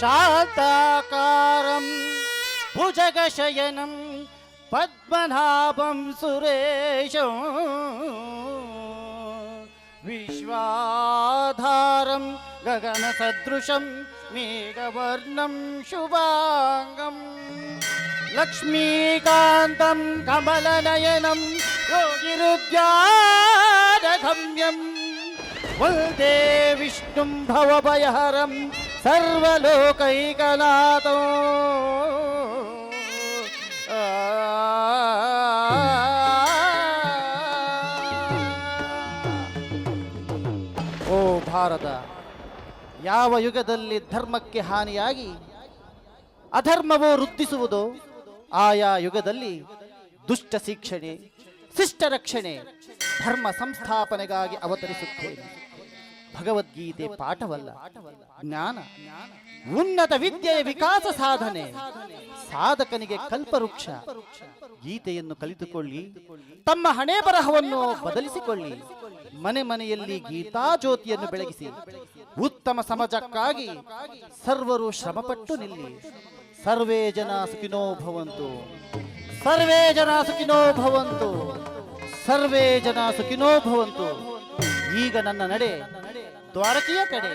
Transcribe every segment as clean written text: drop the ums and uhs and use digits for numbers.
ಶಾಂತಾಕಾರಂ ಭುಜಗಶಯನಂ ಪದ್ಮನಾಭಂ ಸುರೇಶಂ ವಿಶ್ವಾಧಾರಂ ಗಗನ ಸದೃಶಂ ಮೇಘವರ್ಣಂ ಶುಭಾಂಗಂ ಲಕ್ಷ್ಮೀಕಾಂತಂ ಕಮಲನಯನಂ ಯೋಗಿರುದ್ಯಾನಗಮ್ಯಂ ವಂದೇ ವಿಷ್ಣುಂ ಭವಭಯಹರಂ ಸರ್ವಲೋಕೈಕನಾಥೋ. ಓ ಭಾರತ, ಯಾವ ಯುಗದಲ್ಲಿ ಧರ್ಮಕ್ಕೆ ಹಾನಿಯಾಗಿ ಅಧರ್ಮವು ವೃದ್ಧಿಸುವುದೋ ಆಯಾ ಯುಗದಲ್ಲಿ ದುಷ್ಟ ಶಿಕ್ಷಣೆ, ಶಿಷ್ಟ ರಕ್ಷಣೆ, ಧರ್ಮ ಸಂಸ್ಥಾಪನೆಗಾಗಿ ಅವತರಿಸುತ್ತೇನೆ. ಭಗವದ್ಗೀತೆ ಪಾಠವಲ್ಲ, ಜ್ಞಾನ, ಉನ್ನತ ವಿದ್ಯೆಯ ವಿಕಾಸ ಸಾಧನೆ, ಸಾಧಕನಿಗೆ ಕಲ್ಪವೃಕ್ಷ. ಗೀತೆಯನ್ನು ಕಲಿತುಕೊಳ್ಳಿ, ತಮ್ಮ ಹಣೆ ಬರಹವನ್ನು ಬದಲಿಸಿಕೊಳ್ಳಿ, ಮನೆ ಮನೆಯಲ್ಲಿ ಗೀತಾ ಜ್ಯೋತಿಯನ್ನು ಬೆಳಗಿಸಿ ಉತ್ತಮ ಸಮಾಜಕ್ಕಾಗಿ ಸರ್ವರು ಶ್ರಮಪಟ್ಟು ನಿಲ್ಲಿ. ಸರ್ವೇ ಜನ ಸುಖಿನೋ ಭವಂತು, ಸರ್ವೇ ಜನ ಸುಖಿನೋ ಭವಂತು, ಸರ್ವೇ ಜನ ಸುಖಿನೋ ಭವಂತು. ಈಗ ನನ್ನ ನಡೆ ದ್ವಾರಕೆಯ ಕಡೆ.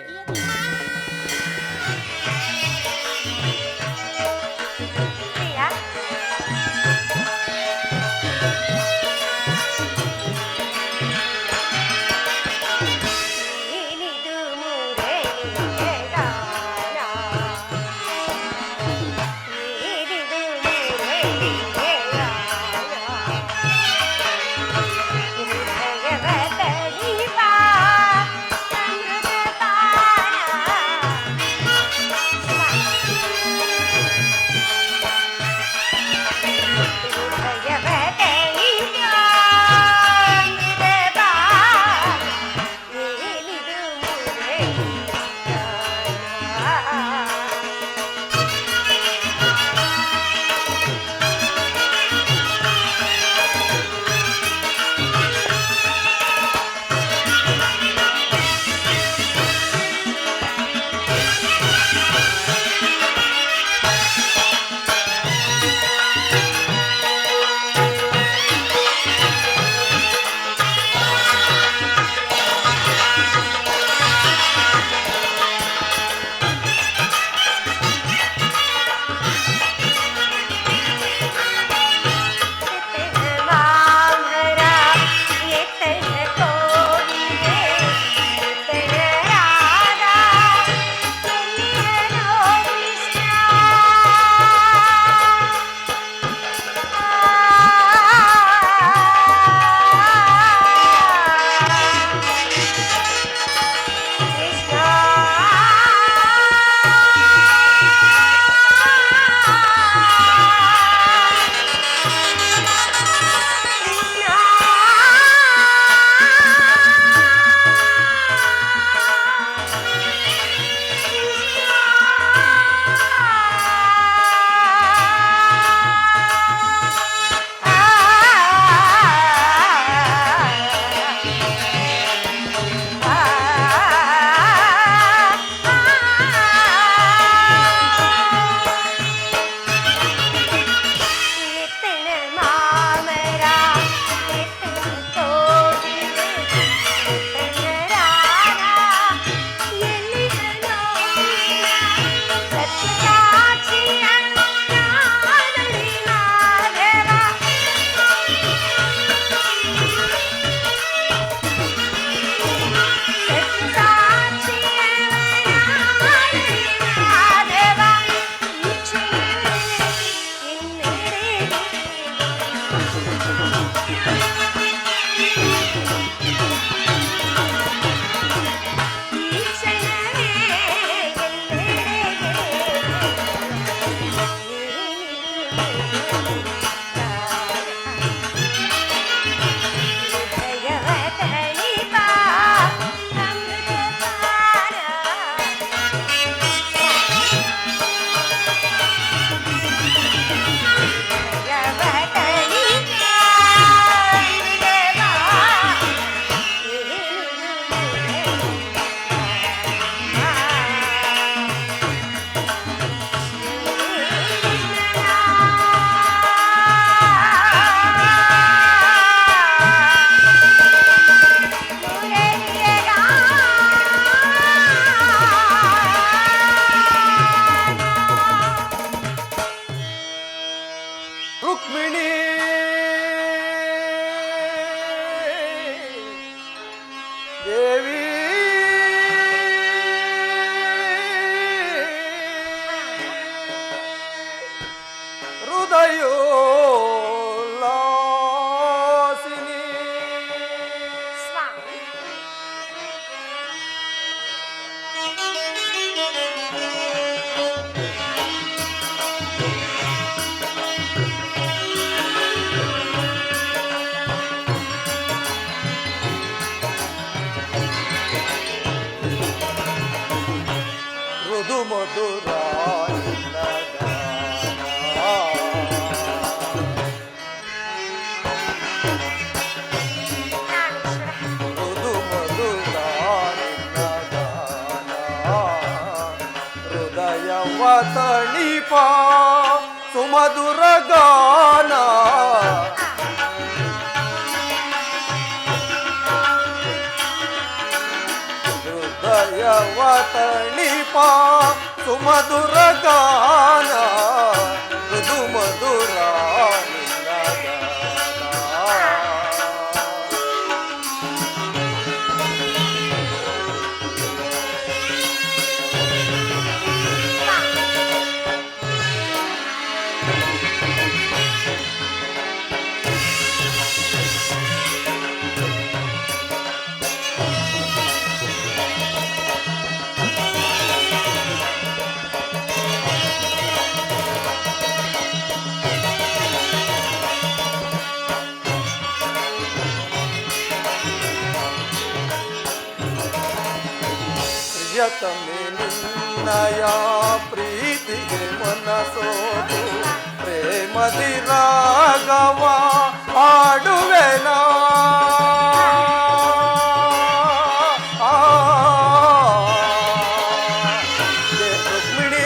ತಣಿಪ ಸುಮಧುರ ಗಾನ ಹೃದಯವ ತಣಿಪ ಸುಮಧುರ ಗಾನ ಮೃದು ಮಧುರ ಪ್ರಿಯತಮೆ ನಿನ್ನಯ ಪ್ರೀತಿಗೆ ಮನಸೋದು ಪ್ರೇಮದಿ ರಾಗವ ಹಾಡುವೆನಾ ರುಕ್ಮಿಣಿ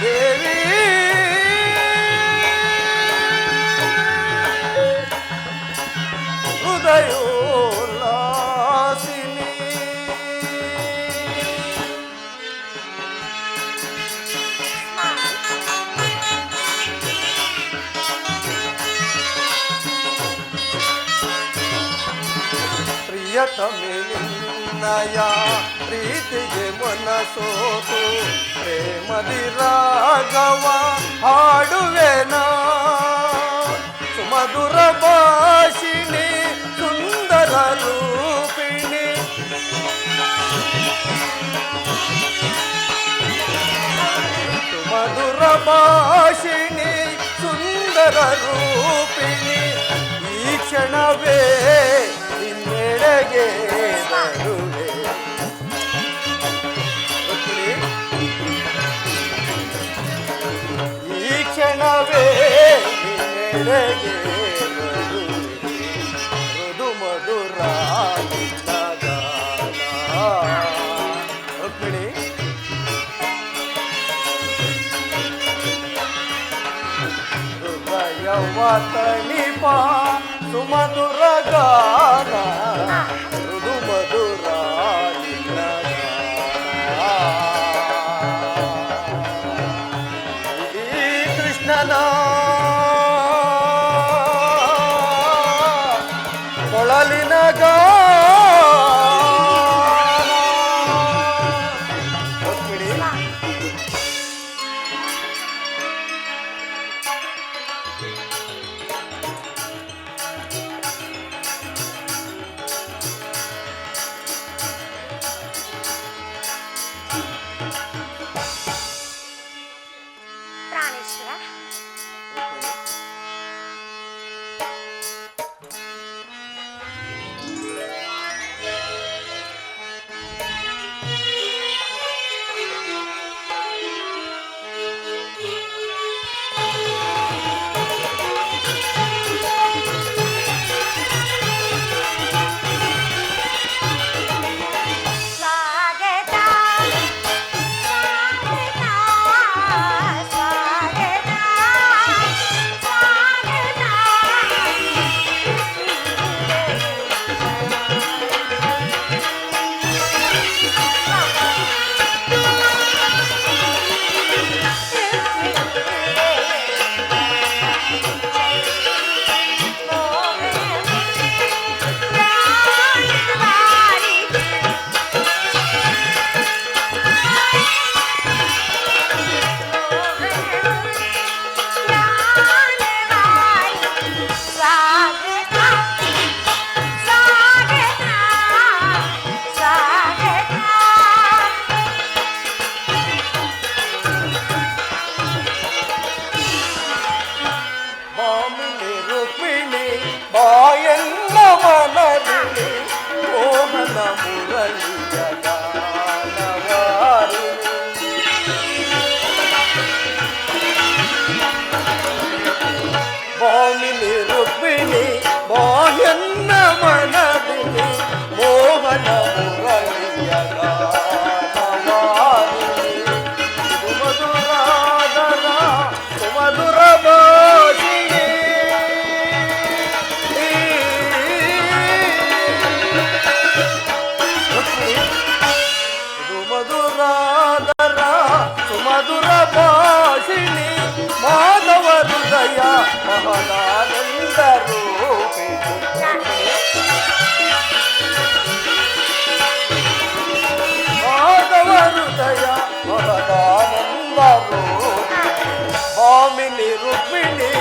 ದೇವಿ ಹೃದಯೋಲ್ಲಾಸಿನಿ ಪ್ರಿಯತಮೆ ನಿನ್ನಯ ಪ್ರೀತಿಗೆ ಮನಸೋತು ಪ್ರೇಮದಿ ರಾಗವ ಹಾಡುವೆನಾ ಸುಮಧುರ ಭಾಷಿಣಿ ಸುಂದರ ರೂಪಿಣಿ ಸುಮಧುರ ಭಾಷಿಣಿ ಸುಂದರ ರೂಪಿಣಿ ಈ ಕ್ಷಣವೇ ನಿನ್ನೆಡೆಗೆ ಬರುವೆ ಈ ಕ್ಷಣವೇ ನಿನ್ನೆಡೆಗೆ ಮೃದು ಮಧುರ ರುಕ್ಮಿಣಿ ಹೃದಯವ ತಣಿಪ ಸುಮಧುರ ಗಾನ ಮೃದು ಮಧುರ ಈ ಕೃಷ್ಣನ ಕೊಳಲಿನ ಗಾನ ರುಕ್ಮಿಣಿ ಪ್ರಾಣೇಶ್ವರ ಭಾಮಿನಿ ರುಕ್ಮಿಣಿ ಬಾಯನ್ನ ಮನದಿನಿ ಮೋಹನ ಮುರಳಿ ರುಕ್ಮಿಣಿ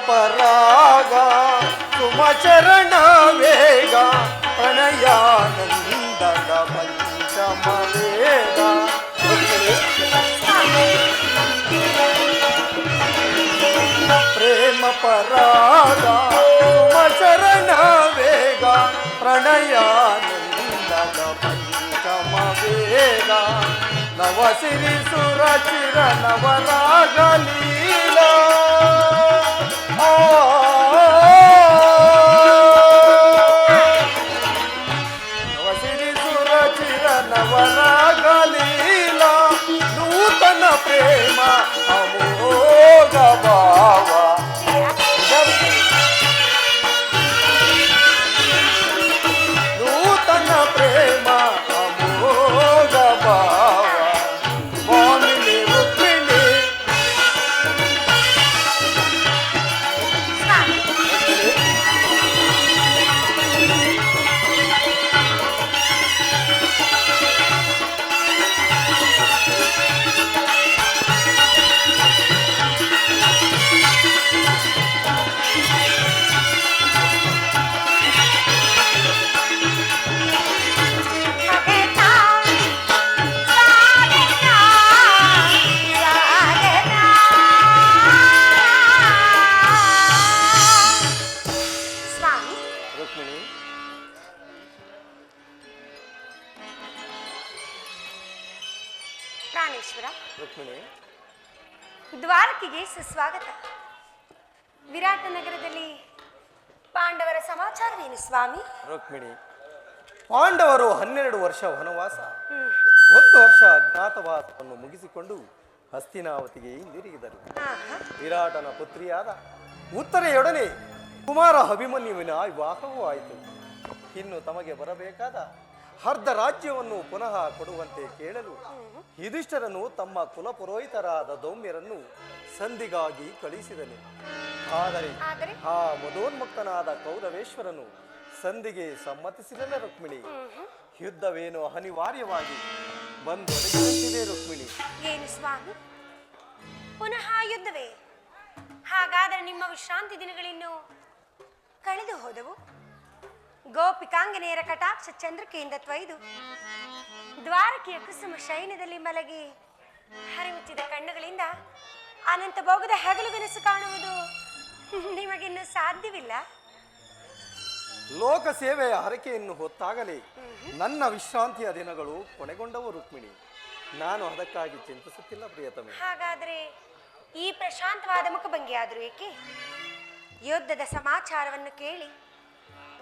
ಪರಾಗ ಸುಮಚರಣ ವೇಗ ಪ್ರಣಯಾನಂದದ ಪಂಚಮ ವೇಗ ಪ್ರೇಮ ಪರಾಗ ಸುಮಚರಣ ವೇಗ ಪ್ರಣಯಾನಂದದ ಪಂಚಮ ವೇಗ ನವಸಿರಿ ಸುರ ಚಿರ ನವರಾಗ ಲೀಲಾ ನವಸಿರಿ ಸುರ ಚಿರ ನವರಾಗ ಲೀಲಾ ನೂತನ ಪ್ರೇಮ ಅಮೋಘ ಭಾವ ನೂತನ ಪ್ರೇಮ ಅಮೋಘ ಭಾವ ವಾಮಿನಿ ರುಕ್ಮಿಣಿ ಪ್ರಾಣೇಶ್ವರ ರುಕ್ಮಿಣಿ ದ್ವಾರಕೆಗೆ ಸುಸ್ವಾಗತ. ವಿರಾಟ ನಗರದಲ್ಲಿ ಪಾಂಡವರ ಸಮಾಚಾರವೇನು ಸ್ವಾಮಿ? ರುಕ್ಮಿಣಿ, ಪಾಂಡವರು 12 ವರ್ಷ ವನವಾಸ 1 ವರ್ಷ ಅಜ್ಞಾತವಾಸವನ್ನು ಮುಗಿಸಿಕೊಂಡು ಹಸ್ತಿನಾವತಿಗೆ ಹಿಂದಿರುಗಿದರು. ವಿರಾಟನ ಪುತ್ರಿಯಾದ ಉತ್ತರೆಯೊಡನೆ ಕುಮಾರ ಅಭಿಮನ್ಯುವಿನ ವಿವಾಹವೂ ಆಯಿತು. ಇನ್ನು ತಮಗೆ ಬರಬೇಕಾದ ಅರ್ಧ ರಾಜ್ಯವನ್ನು ಪುನಃ ಕೊಡುವಂತೆ ಕೇಳಲು ಯುಧಿಷ್ಠರನು ತಮ್ಮ ಕುಲಪುರೋಹಿತರಾದ ದೌಮ್ಯರನ್ನು ಸಂಧಿಗಾಗಿ ಕಳಿಸಿದನು. ಆದರೆ ಆ ಮದೋನ್ಮುಕ್ತನಾದ ಕೌರವೇಶ್ವರನು ಸಂಧಿಗೆ ಸಮ್ಮತಿಸಿರಲಿಲ್ಲ. ರುಕ್ಮಿಣಿ, ಯುದ್ಧವೇನು ಅನಿವಾರ್ಯವಾಗಿ ಬಂದೊದಗಿದಂತಿದೆ. ರುಕ್ಮಿಣಿ, ಏನು ಸ್ವಾಮಿ, ಪುನಃ ಯುದ್ಧವೇ? ಹಾಗಾದರೆ ನಿಮ್ಮ ವಿಶ್ರಾಂತಿ ದಿನಗಳಿನ್ನು ಕಳೆದು ಹೋದವು. ಗೋಪಿಕಾಂಗನೆಯರ ಕಟಾಕ್ಷ ಚಂದ್ರಿಕೆಯಿಂದ ತ್ವಯ್ದು ದ್ವಾರಕೆಯ ಕುಸುಮ ಶಯನದಲ್ಲಿ ಮಲಗಿ ಹರಿಯುತ್ತಿದ್ದ ಕಣ್ಣುಗಳಿಂದ ಅನಂತ ಭೋಗದ ಹಗಲುಗನಸು ಕಾಣುವುದು ನಿಮಗಿನ್ನು ಸಾಧ್ಯವಿಲ್ಲ. ಲೋಕ ಸೇವೆಯ ಹರಕೆಯನ್ನು ಹೊತ್ತಾಗಲೇ ನನ್ನ ವಿಶ್ರಾಂತಿಯ ದಿನಗಳು ಕೊನೆಗೊಂಡವು. ರುಕ್ಮಿಣಿ, ನಾನು ಅದಕ್ಕಾಗಿ ಚಿಂತಿಸುತ್ತಿಲ್ಲ ಪ್ರಿಯತಮೆ. ಹಾಗಾದರೆ ಈ ಪ್ರಶಾಂತವಾದ ಮುಖಭಂಗಿಯಾದರೂ ಏಕೆ? ಯುದ್ಧದ ಸಮಾಚಾರವನ್ನು ಕೇಳಿ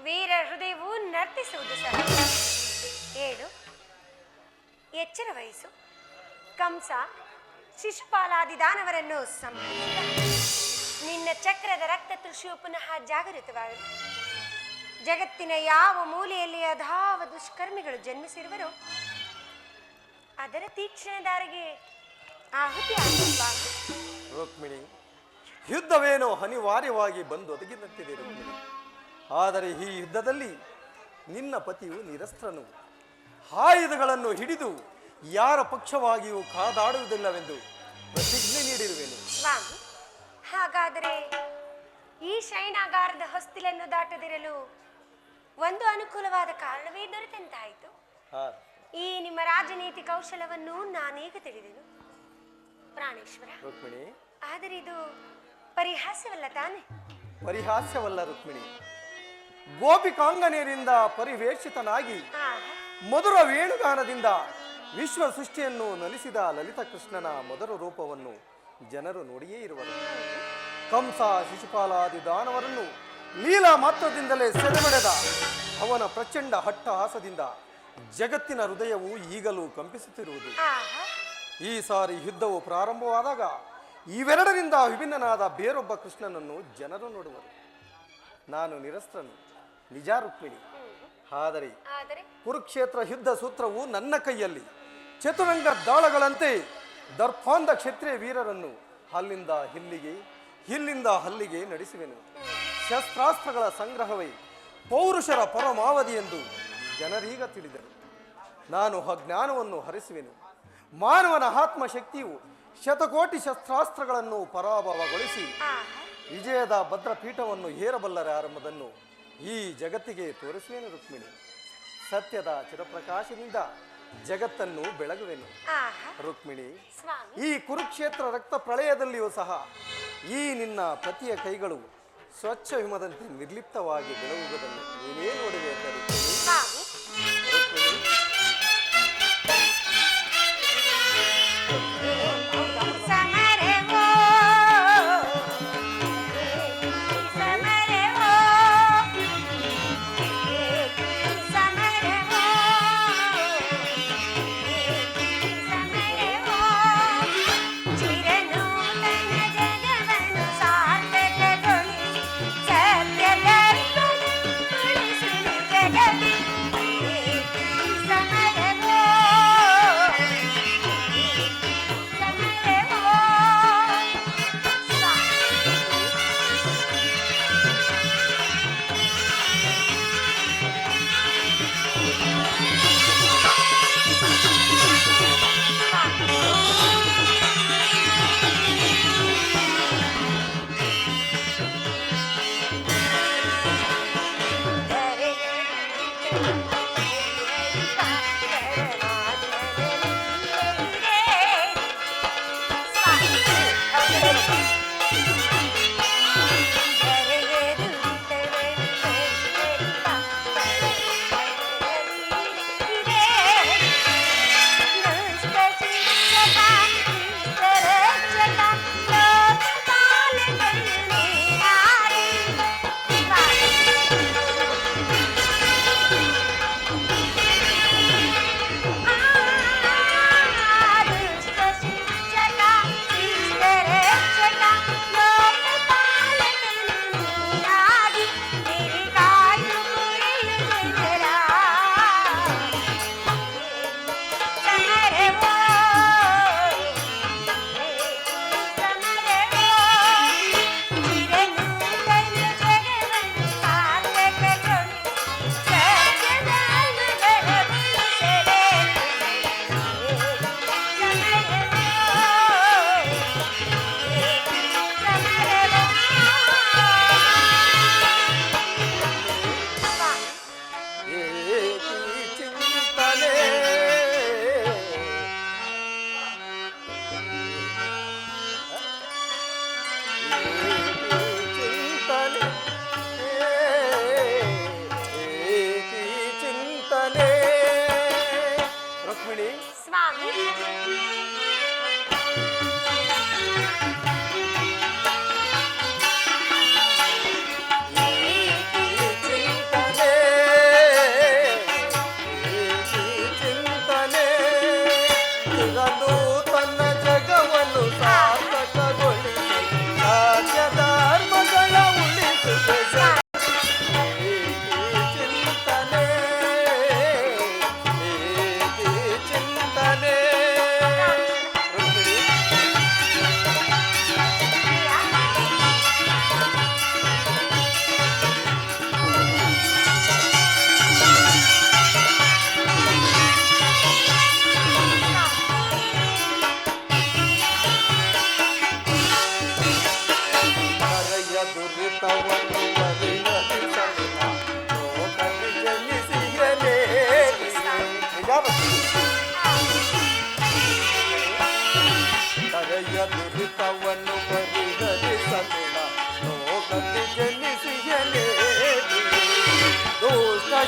ವೀರ ಹೃದಯವು ನರ್ತಿಸುವುದು ಸಹ. ಏಳು, ಎಚ್ಚರ ವಹಿಸು. ಕಂಸ ಶಿಶುಪಾಲಾದಿ ದಾನವರನ್ನು ಸಂಹರಿಸಿದ. ನಿನ್ನ ಚಕ್ರದ ರಕ್ತ ತೃಷಿಯು ಪುನಃ ಜಾಗೃತವಾಗಲಿ. ಜಗತ್ತಿನ ಯಾವ ಮೂಲೆಯಲ್ಲಿ ಅಧಾವ ದುಷ್ಕರ್ಮಿಗಳು ಜನ್ಮಿಸಿರುವರೋ ಅದರ ತೀಕ್ಷ್ಣ ದಾರಿಗೆ ಆಹುತಿ ಆಗಬಾರದು. ರುಕ್ಮಿಣಿ, ಯುದ್ಧವೇನೋ ಅನಿವಾರ್ಯವಾಗಿ ಬಂದು ಒದಗಿದಂತಿದೆ ರುಕ್ಮಿಣಿ. ಆದರೆ ಈ ಯುದ್ಧದಲ್ಲಿ ನಿನ್ನ ಪತಿಯು ನಿರಸ್ತ್ರನು, ಆಯುಧಗಳನ್ನು ಹಿಡಿದು ಯಾರ ಪಕ್ಷವಾಗಿಯೂ ಕಾದಾಡುವುದಿಲ್ಲವೆಂದು ಪ್ರತಿಜ್ಞೆ ನೀಡಿರುವೆನು. ಸ್ವಾಮಿ, ಹಾಗಾದರೆ ಈ ಶಯನಾಗಾರದ ಹೊಸ್ತಿಲನ್ನು ದಾಟದಿರಲು ಒಂದು ಅನುಕೂಲವಾದ ಕಾರಣವೇ ದೊರೆತಂತಾಯಿತು. ಈ ನಿಮ್ಮ ರಾಜನೀತಿ ಕೌಶಲವನ್ನು ನಾನೀಗ ತಿಳಿದೆನು ಪ್ರಾಣೇಶ್ವರ. ರುಕ್ಮಿಣಿ, ಆದರೆ ಇದು ಪರಿಹಾಸ್ಯವಲ್ಲ ತಾನೆ? ಪರಿಹಾಸ್ಯವಲ್ಲ ರುಕ್ಮಿಣಿ. ಗೋಪಿಕಾಂಗನೆಯರಿಂದ ಪರಿವೇಷಿತನಾಗಿ ಮಧುರ ವೇಣುಗಾನದಿಂದ ವಿಶ್ವ ಸೃಷ್ಟಿಯನ್ನು ನಲಿಸಿದ ಲಲಿತ ಕೃಷ್ಣನ ಮೊದಲ ರೂಪವನ್ನು ಜನರು ನೋಡಿಯೇ ಇರುವರು. ಕಂಸ ಶಿಶುಪಾಲಾದಿ ದಾನವರನ್ನು ಲೀಲಾ ಮಾತ್ರದಿಂದಲೇ ಸೆರೆಮಡೆದ ಅವನ ಪ್ರಚಂಡ ಹಟ್ಟಹಾಸದಿಂದ ಜಗತ್ತಿನ ಹೃದಯವು ಈಗಲೂ ಕಂಪಿಸುತ್ತಿರುವುದು. ಈ ಸಾರಿ ಯುದ್ಧವು ಪ್ರಾರಂಭವಾದಾಗ ಇವೆರಡರಿಂದ ವಿಭಿನ್ನನಾದ ಬೇರೊಬ್ಬ ಕೃಷ್ಣನನ್ನು ಜನರು ನೋಡುವರು. ನಾನು ನಿರಸ್ತ್ರನು ನಿಜ ರುಕ್ಮಿಣಿ. ಆದರೆ ಕುರುಕ್ಷೇತ್ರ ಯುದ್ಧ ಸೂತ್ರವು ನನ್ನ ಕೈಯಲ್ಲಿ. ಚತುರಂಗ ದಾಳಗಳಂತೆ ದರ್ಪಾಂಧ ಕ್ಷತ್ರಿಯ ವೀರರನ್ನು ಅಲ್ಲಿಂದ ಇಲ್ಲಿಗೆ, ಇಲ್ಲಿಂದ ಅಲ್ಲಿಗೆ ನಡೆಸುವೆನು. ಶಸ್ತ್ರಾಸ್ತ್ರಗಳ ಸಂಗ್ರಹವೇ ಪೌರುಷರ ಪರಮಾವಧಿ ಎಂದು ಜನರೀಗ ತಿಳಿದರು. ನಾನು ಅಜ್ಞಾನವನ್ನು ಹರಿಸುವೆನು. ಮಾನವನ ಆತ್ಮಶಕ್ತಿಯು ಶತಕೋಟಿ ಶಸ್ತ್ರಾಸ್ತ್ರಗಳನ್ನು ಪರಾಭವಗೊಳಿಸಿ ವಿಜಯದ ಭದ್ರಪೀಠವನ್ನು ಏರಬಲ್ಲರಾರಂಭದನ್ನು ಈ ಜಗತ್ತಿಗೆ ತೋರಿಸುವೆನು ರುಕ್ಮಿಣಿ. ಸತ್ಯದ ಚಿರಪ್ರಕಾಶದಿಂದ ಜಗತ್ತನ್ನು ಬೆಳಗುವೆನು ರುಕ್ಮಿಣಿ. ಈ ಕುರುಕ್ಷೇತ್ರ ರಕ್ತ ಪ್ರಳಯದಲ್ಲಿಯೂ ಸಹ ಈ ನಿನ್ನ ಪತಿಯ ಕೈಗಳು ಸ್ವಚ್ಛ ಹಿಮದಂತೆ ನಿರ್ಲಿಪ್ತವಾಗಿ ಬೆಳಗುವುದನ್ನು ನೀನೇ ನೋಡಿದೆ ಅಂತ ರುಕ್ಮಿಣಿ.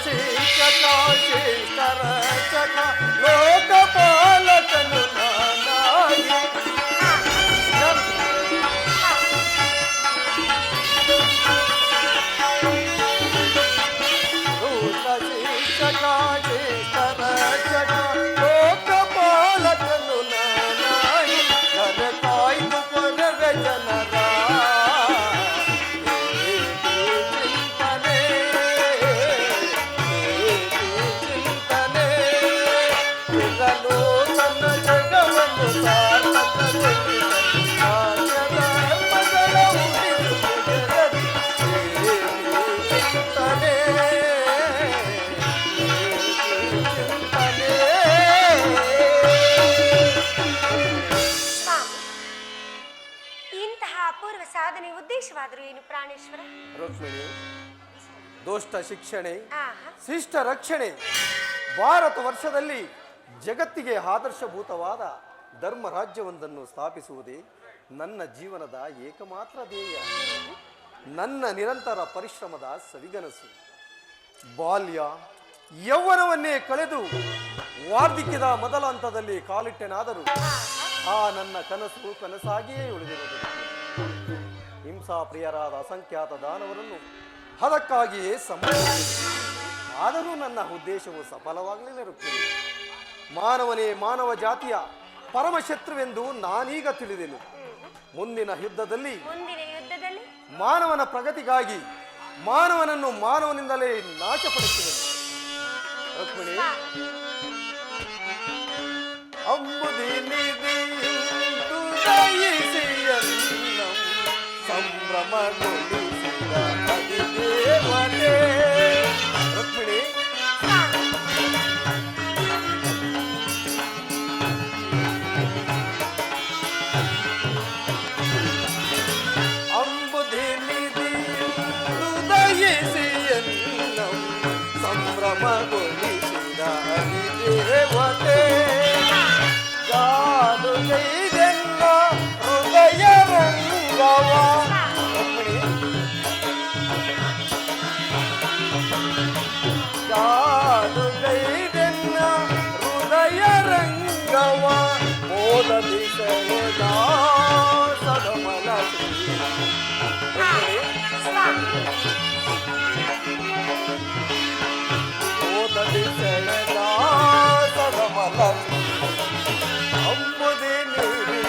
ಶಿಕ್ಷಕ ಶಿಷ್ಟರ ಚಕ ಲೋಕಪಾಲಕನು ನಾನಾಗಿ ದೂತ ಶಿಕ್ಷಕ ಶಿಷ್ಟರ ಚಕ ಲೋಕಪಾಲಕನು ನಾನಾಗಿ ನರ ಕಾಯ್ದು ಕೊರವೆ ಜನರ ಇಂತಹ ಅಪೂರ್ವ ಸಾಧನೆ ಉದ್ದೇಶವಾದರೂ ಏನು ಪ್ರಾಣೇಶ್ವರ? ರುಕ್ಮಿಣಿ, ದುಷ್ಟ ಶಿಕ್ಷಣೆ, ಆಹಾ, ಶಿಷ್ಟ ರಕ್ಷಣೆ, ಭಾರತ ವರ್ಷದಲ್ಲಿ ಜಗತ್ತಿಗೆ ಆದರ್ಶಭೂತವಾದ ಧರ್ಮ ರಾಜ್ಯವೊಂದನ್ನು ಸ್ಥಾಪಿಸುವುದೇ ನನ್ನ ಜೀವನದ ಏಕಮಾತ್ರ ಧ್ಯೇಯ. ನನ್ನ ನಿರಂತರ ಪರಿಶ್ರಮದ ಸವಿಗನಸು. ಬಾಲ್ಯ ಯೌವನವನ್ನೇ ಕಳೆದು ವಾರ್ಧಿಕ್ಯದ ಮೊದಲ ಹಂತದಲ್ಲಿ ಕಾಲಿಟ್ಟೆನಾದರೂ ಆ ನನ್ನ ಕನಸು ಕನಸಾಗಿಯೇ ಉಳಿದಿರುವುದು. ಹಿಂಸಾ ಪ್ರಿಯರಾದ ಅಸಂಖ್ಯಾತ ದಾನವರನ್ನು ಅದಕ್ಕಾಗಿಯೇ ಸಂಭವಿಸಿದೆ. ಆದರೂ ನನ್ನ ಉದ್ದೇಶವು ಸಫಲವಾಗಲಿರುತ್ತದೆ. ಮಾನವನೇ ಮಾನವ ಜಾತಿಯ ಪರಮಶತ್ರುವೆಂದು ನಾನೀಗ ತಿಳಿದೆನು. ಮುಂದಿನ ಯುದ್ಧದಲ್ಲಿ ಮಾನವನ ಪ್ರಗತಿಗಾಗಿ ಮಾನವನನ್ನು ಮಾನವನಿಂದಲೇ ನಾಶಪಡಿಸಿದನು. ರುಕ್ಮಿಣಿ, ಅಂಬುದಿನಿದಿಯುಂಟು ದಯಿಸಿಯನ್ನಂ ಸಂಭ್ರಮಗೊಳಿಸಿದ ಅಧಿದೇವತೆ. ರುಕ್ಮಿಣಿ, ಸಂಭ್ರಮಗೊಳಿಸಿದ ಅಧಿದೇವತೆ. ಜಾದು ಗೈದೆನ್ನ ಹೃದಯ ರಂಗವ. ಜಾದು ಗೈದೆನ್ನ ಹೃದಯ ರಂಗವ ಮೋದದಿ ಸೆಳೆದ ಸದಮಲ ಸದಮಲ ಅಂಬುದಿ ನೀರಿ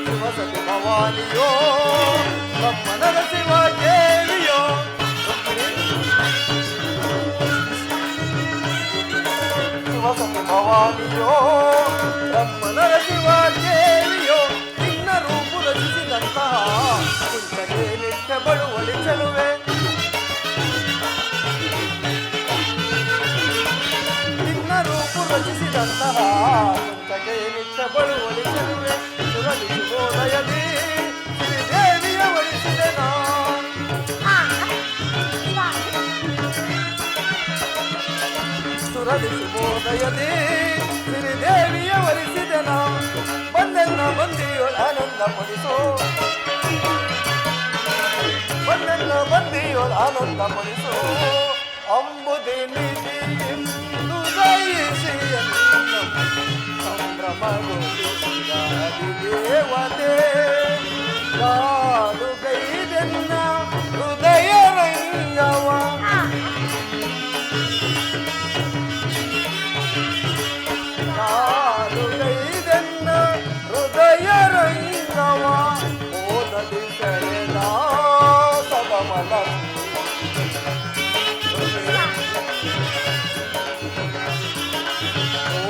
ಶಿವಸತಿ ಭವಾನಿಯೋ ಬ್ರಹ್ಮನರ ಶಿವ ದೇವಿಯೋ. ಶಿವಸತಿ ಭವಾನಿಯೋ ಬ್ರಹ್ಮನರ ಶಿವ ದೇವಿಯೋ. ನಿನ್ನ ರೂಪು ರಚಿಸಿದಂತಹ ಕುಂಚಗೆ ನಿತ್ಯ ಬಳುವಳಿ ಚೆಲುವೆ. ರಚಿಸಿದಂತಹ ಕುಂಚಗೆ ನಿತ್ಯ ಬಳುವಳಿ ಚೆಲುವೆ. ಸುರಲಿಸುಬೋದಯದಿ ಶ್ರೀದೇವಿಯ ವರಿಸಿದೆ ನಾ. ಸುರಲಿಸುಬೋದಯದಿ ಶ್ರೀದೇವಿಯ ವರಿಸಿದೆ ನಾ. ಪಡಿಸೋ ಬಂದೆಲ್ಲ ಬಂದಿಯೋಳು ಆನಂದ ಪಡಿಸೋ ಅಂಬುದೇ ನಿಧಿ ಎಂದು ದಯಿಸಿ ಸಂಭ್ರಮಗೊಳಿಸಿದಾದಿ ದೇವತೆ ಕಾಲುಗೈದೆನ್ನ ಹೃದಯ ರಂಗವ ಕಾಲುಗೈದೆನ್ನ ಹೃದಯ ರಂಗವ ಓದದಿ ಸೆಳೆದ ಸದಮಲ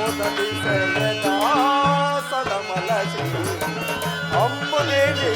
ಓದದಿ ಸೆಳೆದ ಸದಮಲ ಅಂಬುದೇವಿ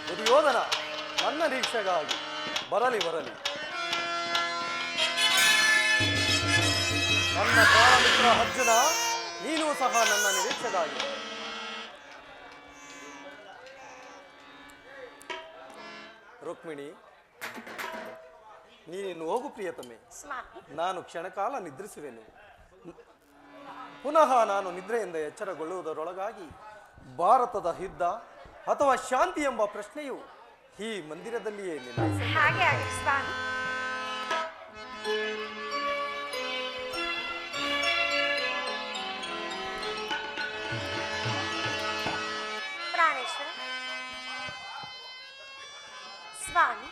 ದುರ್ಯೋಧನ ನನ್ನ ನಿರೀಕ್ಷೆಗಾಗಿ ಬರಲಿ ಬರಲಿ. ನನ್ನ ಪ್ರಾಣಮಿತ್ರ ಅರ್ಜುನ, ನೀನು ಸಹ ನನ್ನ ನಿರೀಕ್ಷೆಗಾಗಿ. ರುಕ್ಮಿಣಿ, ನೀನು ಹೋಗು ಪ್ರಿಯತಮೆ. ನಾನು ಕ್ಷಣಕಾಲ ನಿದ್ರಿಸುವೆನು. ಪುನಃ ನಾನು ನಿದ್ರೆಯಿಂದ ಎಚ್ಚರಗೊಳ್ಳುವುದರೊಳಗಾಗಿ ಭಾರತದ ಯುದ್ಧ ಅಥವಾ ಶಾಂತಿ ಎಂಬ ಪ್ರಶ್ನೆಯು ಈ ಮಂದಿರದಲ್ಲಿಯೇ ನಿರ್ಣಯಿಸಿ. ಹಾಗೆ ಆಗಲಿ ಸ್ವಾಮಿ. ಪ್ರಾಣೇಶ್ವರ ಸ್ವಾಮಿ,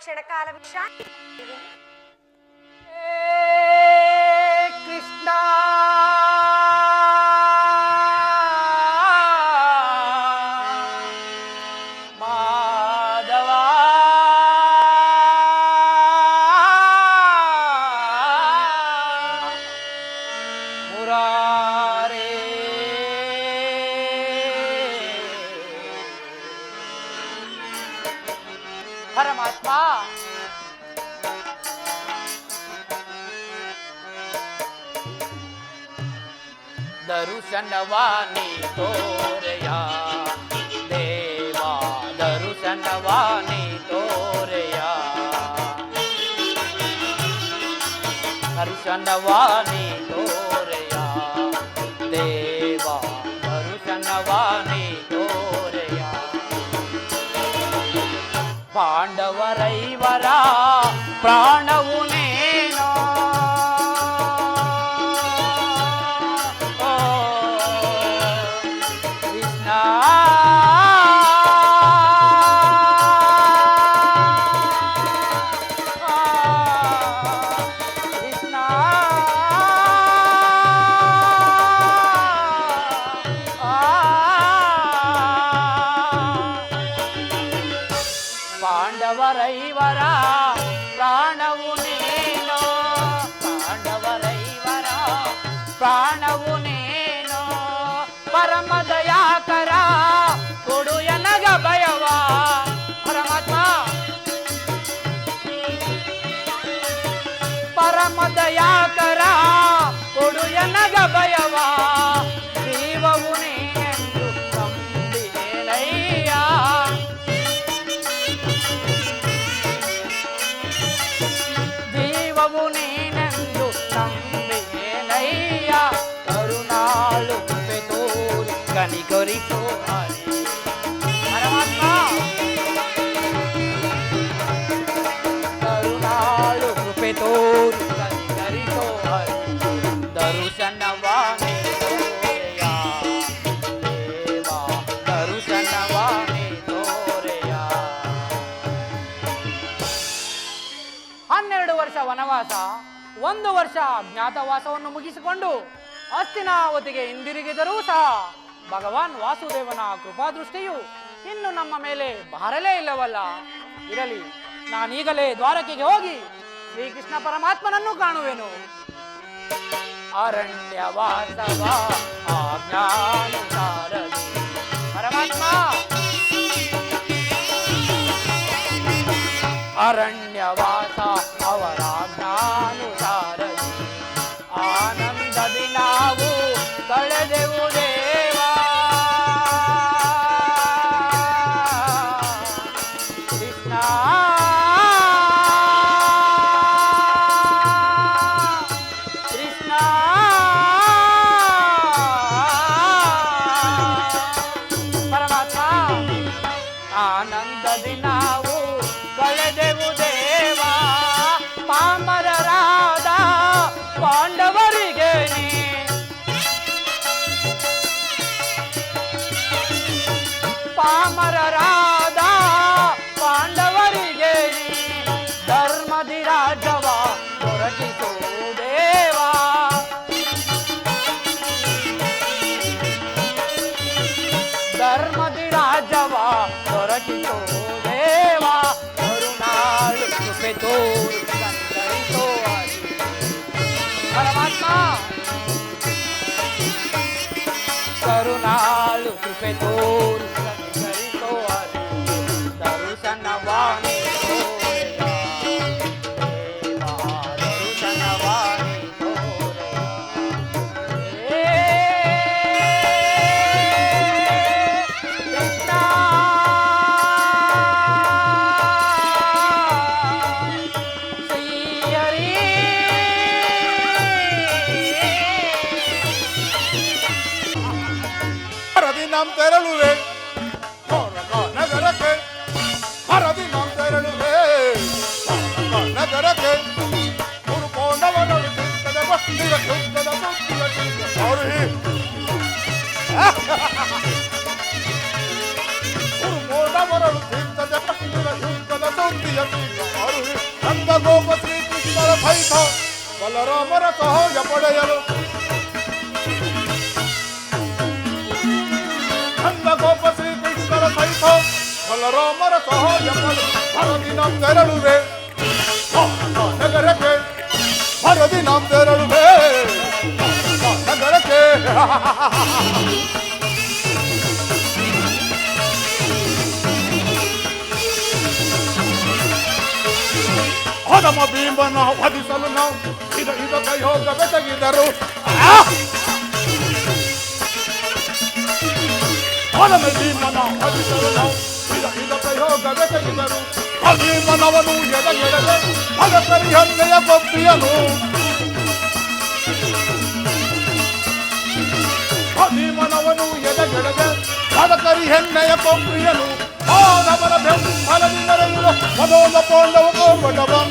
ಕ್ಷಣಕಾಲ ವಿಶ್ರಾಂತಿ. ಕೃಷ್ಣ ಮಾಧವ ಮುರಾರೇ ಪರಮಾತ್ಮ ದರುಶನವಾನಿ ತೋರೆಯ ದೇವಾ ದರುಶನವಾನಿ ತೋರೆಯ ದರುಶನವಾನಿ ತೋರೆಯ ದೇವಾ ದರುಶನವಾನಿ ತೋರೆಯ ಪಾಂಡವರೈವರ ಪ್ರಾಣವು ನೇನೋ ಕೃಷ್ಣ ಕೃಷ್ಣ ಪಾಂಡವರೈವರ ಪ್ರಾಣವು ನೇನೋ ಪಾಂಡವರೈವರ ಪ್ರಾಣವು ನೇನೋ ಪರಮ ದಯಾಕರ ಕೊಡು ಎನಗ ಭಯವ ಪರಮಾತ್ಮ ಪರಮ ದಯಾಕರ ಕೊಡು ಎನಗ ಭಯವ ಜೀವವು ನೀನೆಂದು ನಂಬಿದೆನಯ್ಯ ಜೀವವು ನೀನೆಂದು ನಂಬಿದೆನಯ್ಯ ಕರುಣಾಳು ಕೃಪೆ ತೋರಿ ಕನಿಕರಿಸೋ ಹರಿ ಪರಮಾತ್ಮ ಕರುಣಾಳು ಕೃಪೆ ತೋರಿ ಕನಿಕರಿಸೋ ಹರಿ ದರುಶನವಾನಿ ತೋರೆಯ ದೇವಾ ದರುಶನವಾನಿ ತೋರೆಯ 12 ವರ್ಷ ವನವಾಸ 1 ವರ್ಷ ಅಜ್ಞಾತವಾಸವನ್ನು ಮುಗಿಸಿಕೊಂಡು ಹಸ್ತಿನಾವತಿಗೆ ಹಿಂದಿರುಗಿದರೂ ಸಹ ಭಗವಾನ್ ವಾಸುದೇವನ ಕೃಪಾದೃಷ್ಟಿಯು ಇನ್ನು ನಮ್ಮ ಮೇಲೆ ಬಾರಲೇ ಇಲ್ಲವಲ್ಲ. ಇರಲಿ, ನಾನೀಗಲೇ ದ್ವಾರಕೆಗೆ ಹೋಗಿ ಶ್ರೀಕೃಷ್ಣ ಪರಮಾತ್ಮನನ್ನು ಕಾಣುವೆನು. ಅರಣ್ಯವಾಸವ ಆಜ್ಞಾನುಸಾರದಿ ಪರಮಾತ್ಮ ಅರಣ್ಯವಾಸ ಅವರಾಜ್ಞಾನುಸಾರದಿ ಆನಂದದಿ ನಾವು ಕಳೆದೆವು ದೇವಾ ಕೃಷ್ಣ ಕೃಷ್ಣ ಪರಮಾತ್ಮ ಆನಂದದಿ ನಾವು ಕಳೆದೆವು ದೇವಾ ಪಾಮರರಾದ ಪಾಂಡವರಿಗೆ ನೀ ಪಾಮರರಾದ ಪಾಂಡವರಿಗೆ ನೀ ಧರ್ಮದಿ ರಾಜವ ದೊರಕಿಸೋ ದೇವಾ ಧರ್ಮದಿ ರಾಜವ ದೊರಕಿಸೋ ದೇವಾ ಕರುಣಾಳು ಕೃಪೆ ತೋರು ಕನಿಕರಿಸೋ ಹರಿ ಪರಮಾತ್ಮ ಕರುಣಾಳು ಕೃಪೆ ತೋರು ಕನಿಕರಿಸೋ ಹರಿ ದರುಶನವಾನಿ ತೋರೆಯ ದೇವಾ ದರುಶನವಾನಿ ತೋರೆಯ ಕೃಷ್ಣ ಶ್ರೀಹರಿ ಹರದಿ ನಾಂ ತೆರಳುವೆ ಹೊರಗ ನಗರಕ್ಕೆ ಹರದಿ ನಾಂ ತೆರಳುವೆ ಹೊರಗ ನಗರಕ್ಕೆ ಮುರುಕೋಣವನಳು ಚಿತ್ತದ ಭಕ್ತಿಯ ಶುದ್ಧದ ಬುದ್ಧಿಯ ಚಿತ್ತ ಸಾರಿ ಮುರುಕೋಣವನಳು ಚಿತ್ತದ ಭಕ್ತಿಯ ಶುದ್ಧದ ಬುದ್ಧಿಯ ಚಿತ್ತ ಗೋಪ ಶ್ರೀಕೃಷ್ಣರ ಸಹಿತ ಬಲರಾಮರ ಸಹಾಯ ಪಡೆಯಲು ನಂದ ಗೋಪ ಶ್ರೀಕೃಷ್ಣರ ಸಹಿತ ಬಲರಾಮರ ಸಹಾಯ ಪಡೆಯಲು ಭರದಿ ನಾವು ತೆರಳುವೆ ನಗರಕ್ಕೆ ಭರದಿ ನಾವು ತೆರಳುವೆ ನಗರಕ್ಕೆ ಹದಮ ಭೀಮನ ವಧಿಸಲು ನಾವು ಇದಕ್ಕೆ ಯೋಗ ಬೆಸಗಿದರು ಹದಮ ಭೀಮನ ವಧಿಸಲು ನಾವು ಇದಕ್ಕೆ ಯೋಗ ಬೆಸಗಿದರು ಭೀಮನವನು ಎದಗೆಡದೆ ಭಗತರಿ ಹನ್ನೆಯ ಕೊಪ್ಪಿಯನು ಭೀಮನವನು ಎದಗೆಡದೆ ಭಗತರಿ ಹೆಣ್ಣೆಯ ಕೊಪ್ಪಿಯನು ಮಾನವನ ಬೆಂಬಲದಿಂದರೆಲ್ಲ ಮದೋದ ಪೋಂಡವ ಕೋಪಟವಂ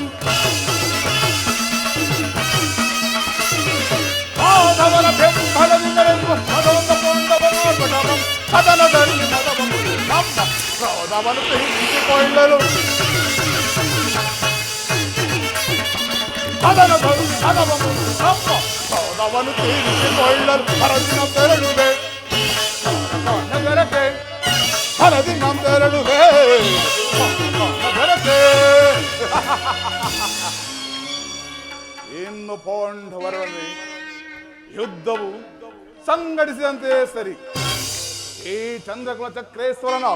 ಮಾನವನ ಬೆಂಬಲದಿಂದರೆಲ್ಲ ಮದೋದ ಪೋಂಡವ ಕೋಪಟವಂ ಕದನದಲ್ಲಿ ಮದವಂ ನಮ್ಮ ಕ್ರೋಧವನ್ನು ತಿಳಿಸಿಕೊಳ್ಳಲು ಕದನದಲ್ಲಿ ಮದವಂ ನಮ್ಮ ಕ್ರೋಧವನ್ನು ತಿಳಿಸಿಕೊಳ್ಳಲು ಹರದಿನ ತೆರಳುವೆ ನಗರಕ್ಕೆ ಹರದಿ ನಮ್ಮ ತೆರಳುವೆ ನಗರಕ್ಕೆ ಇನ್ನು ಪಾಂಡವರಲ್ಲಿ ಯುದ್ಧವು ಸಂಘಟಿಸಿದಂತೆ ಸರಿ ಈ ಚಂದ್ರಕುಲ ಚಕ್ರೇಶ್ವರನ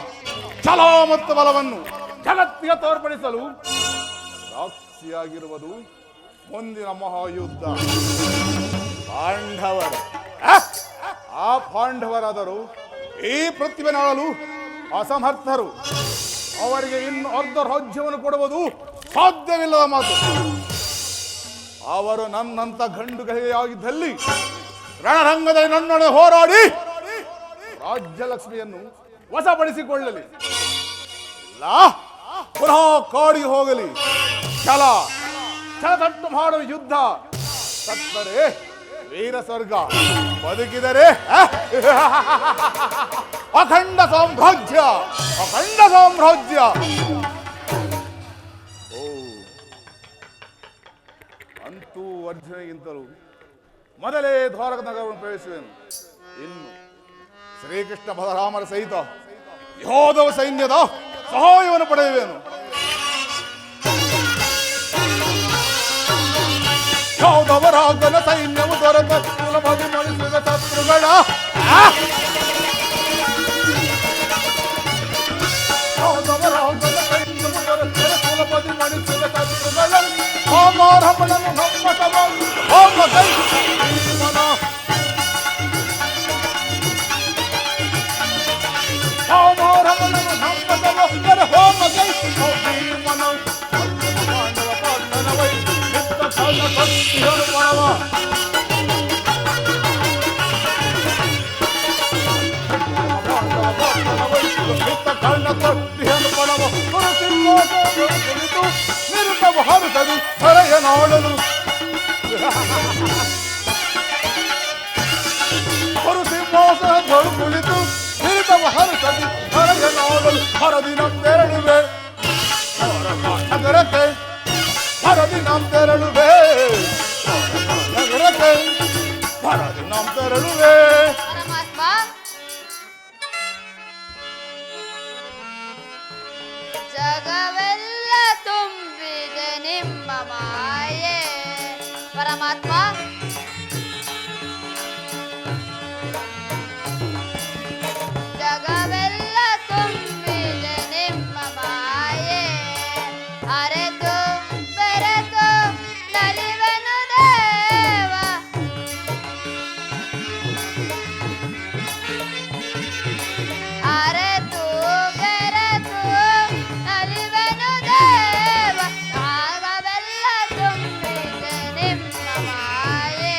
ಛಲ ಮತ್ತು ಬಲವನ್ನು ಜಗತ್ತಿಗೆ ತೋರ್ಪಡಿಸಲು ಸಾಕ್ಷಿಯಾಗಿರುವುದು ಮುಂದಿನ ಮಹಾಯುದ್ಧ ಪಾಂಡವರು ಆ ಪಾಂಡವರಾದರು ಈ ಪೃಥ್ವಿನಾಳಲು ಅಸಮರ್ಥರು ಅವರಿಗೆ ಇನ್ನು ಅರ್ಧ ರಾಜ್ಯವನ್ನು ಕೊಡುವುದು ಸಾಧ್ಯವಿಲ್ಲದ ಮಾತು ಅವರು ನನ್ನಂತ ಗಂಡುಗಹಿಯಾಗಿದ್ದಲ್ಲಿ ರಣರಂಗದಲ್ಲಿ ನನ್ನೊಡನೆ ಹೋರಾಡಿ ರಾಜ್ಯಲಕ್ಷ್ಮಿಯನ್ನು ವಶಪಡಿಸಿಕೊಳ್ಳಲಿ ಪುನಃ ಕಾಡಿಗೆ ಹೋಗಲಿ ಛಲತಟ್ಟು ಮಾಡುವ ಯುದ್ಧ ಸತ್ತರೆ ವೀರ ಸ್ವರ್ಗ ಬದುಕಿದರೆ ಅಖಂಡ ಸಾಮ್ರಾಜ್ಯ ಅಂತೂ ಅರ್ಜುನಿಗಿಂತಲೂ ಮೊದಲೇ ದ್ವಾರಕ ನಗರವನ್ನು ಪ್ರವೇಶಿಸುವೆನು ಇನ್ನು ಶ್ರೀಕೃಷ್ಣ ಬಲರಾಮರ ಸಹಿತ ಯೋಧವ ಸೈನ್ಯದ ಸಹಾಯವನ್ನು ಪಡೆಯುವೆನು ಯೋಧವರಾಗನ ಸೈನ್ಯವು ದೊರೆತ ಸುಲಭದಿ ಮಣಿಸಿದ ಶತ್ರುಗಳ ಯೋಧವರಾಗನ ಸೈನ್ಯವು ದೊರೆತ ಸುಲಭದಿ ಮಣಿಸಿದ ಶತ್ರುಗಳ ಹೋಮರಮಣನು ನಮ್ಮತವ ಹೋಮ ಕೈ ಹೋಮರಮಣನು ನಮ್ಮತವ ಹೋಮ ಕೈ ಭೀಮನ ಪಾಂಡವ ಪಾಂಡವೈ ಭಕ್ತಿಯನ್ನು ಪಡವ ಕರ್ಣ ಪಡವ ಕುರಿತು ನಿರುತವ ಹರಿಸದು ಹೊರೆಯ ನೋಡಲು ಸಿಂಹಾಸನದೊಳು ಕುಳಿತು ನಿರುತವ ಹರಿಸದು ಹೊರೆಯ ನೋಡಲು ಹರದಿನ ತೆರಳುವೆ ನಗರಕ್ಕೆ ಹರದಿ ನಮ್ಮ ತೆರಳುವೆ ನಗರಕ್ಕೆ ಹರದಿ ನಮ್ಮ ತೆರಳುವೆ ಪರಮಾತ್ಮ ಜಗವೆಲ್ಲ ತುಂಬಿದೆ ನಿಮ್ಮ ಮಾಯೆ ಪರಮಾತ್ಮ ಜಗವೆಲ್ಲ ತುಂಬಿದೆ ನಿಮ್ಮ ಮಾಯೆ ಅರೆತು ಬೆರೆತು ನಲಿವೆನು ದೇವ ಅರೆತು ಬೆರೆತು ನಲಿವೆನು ದೇವ ಜಗವೆಲ್ಲ ತುಂಬಿದೆ ನಿಮ್ಮ ಮಾಯೆ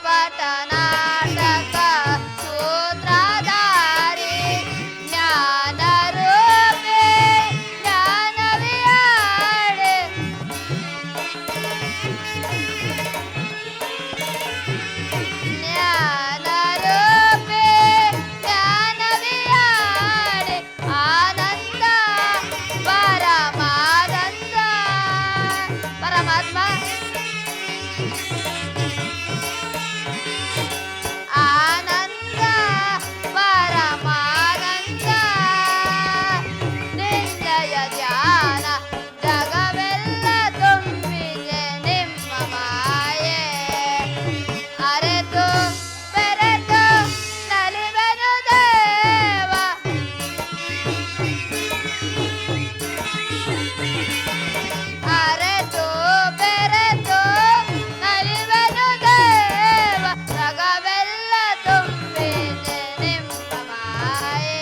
ಪಟನಾಟಕ ಸೂತ್ರಧಾರಿ ಜ್ಞಾನರೂಪಿ ಜ್ಞಾನವಿಯಾಡೆ ಜ್ಞಾನರೂಪಿ ಜ್ಞಾನವಿಯಾಡೆ ಆನಂದ ಪರಮಾನಂದ ಪರಮಾತ್ಮ ಆನಂದ ಪರಮಾನಂದ ನಿಂದಯ ಧ್ಯಾನ ಜಗವೆಲ್ಲ ತುಂಬಿದೆ ನಿಮ್ಮ ಮಾಯೆ ಅರೆತು ಬೆರೆತು ನಲಿವೆನು ದೇವ ಅರೆತು ಬೆರೆತು ನಲಿವೆನು ದೇವ ಜಗವೆಲ್ಲ ತುಂಬಿದೆ ನಿಮ್ಮ ಮಾಯೆ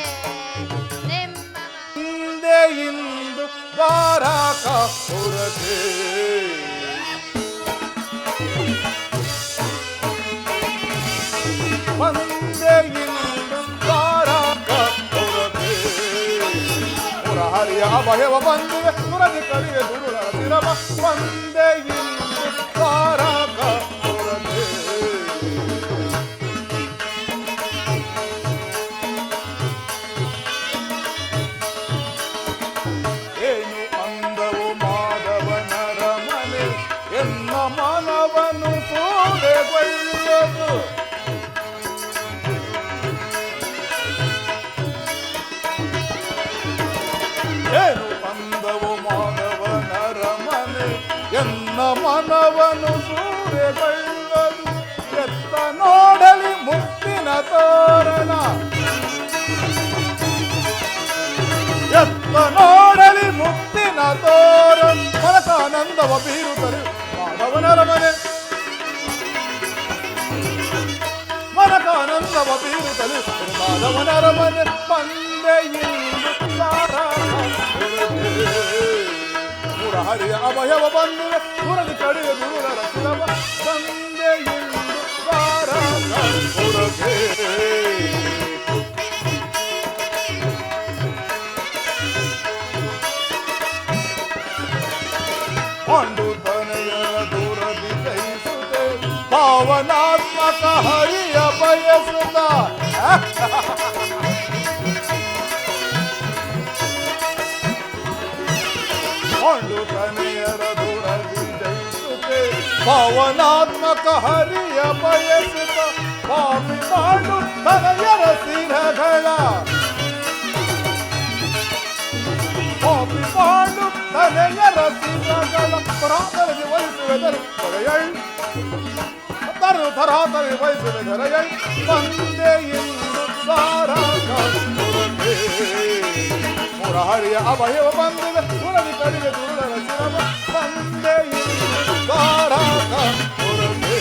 ನಿಮ್ಮ ಮಾಯೆ ಹಿಂದೆ ಇಂದು ಬಾರಾಕ ಹೊರಗೆ ಬಂದೆ ಇಂದು ಬಾರಾಕ ಹೊರಗೆ ಮುರಹರಿಯ ಭಯವ ಬಂದಿವೆ ಸುರದಿ ಕಡಿವೆ ದುರುಳ ತಿರಮ ಬಂದೆ ಇಂದು ಬಾರಾಕ ಹೊರಗೆ ಏನು ಅಂದವು ಮಾಧವನರ ಮನೆ ಎನ್ನ ಮನವನ್ನು ಸೂರೆಗೊಳ್ಳದು ಏನು ಅಂದವು ಮಾಧವನರ ಮನೆ ಎನ್ನ ಮನವನ್ನು ಸೂರೆಗೊಳ್ಳದು ಎತ್ತ ನೋಡಲಿ ಮುತ್ತಿನ ತೋರಣ ಎತ್ತ ನೋಡಲಿ ಮುತ್ತಿನ ತೋರ ಮನಕಾನಂದವ ಬೀರುತ್ತಲೆ ಮಾಧವನರ ಮನೆ ಮನಕಾನಂದವ ಬೀರುತ್ತಲೆ ಮಾಧವನರ ಮನೆ ಬಂದೆ ಇಂದು ಮುರಹರಿಯ ಅಭಯವ ಬಂದಿವೆ ಮುರಳಿ ಕಡಿಯ ದುರುಳರ ಶಿರವ ಬಂದೆ ಇಂದು ಹೊರಗೆ ಪಾಂಡುತನೆಯರ ದೂರದಿ ಜಯಿಸುತ್ತೆ ಪಾವನಾತ್ಮಕ ಹರಿಯ ಬಯಸುತ್ತ ಪಾಂಡುತನೆಯರ ದೂರದಿ ಜಯಿಸುತ್ತೆ ಪಾವನಾತ್ಮಕ ಹರಿಯ ಬಯಸುತ್ತ ಪಾಪಿ ಪಾಂಡುತನೆಯರ ಶಿರಗಳ ಪಾಪಿ ಪಾಂಡು ತನೆಯರ ಶಿರಗಳ ಪರಾತರಿಗೆ ವಹಿಸುವೆದರು ಹೊರೆಯೈ ತರಾತರಿ ವಹಿಸುವೆದರಯೈ ಬಂದೆ ಇಂದು ಸಾರಾಗ ಮುರಹರಿಯ ಅಭಯವ ಬಂದಿವೆ ಮುರಳಿ ಕಡಿಗೆ ದುರುಳರ ಶಿರವ ಬಂದೆ ಇಂದು ಸಾರಾಗ ಹೊರಗೆ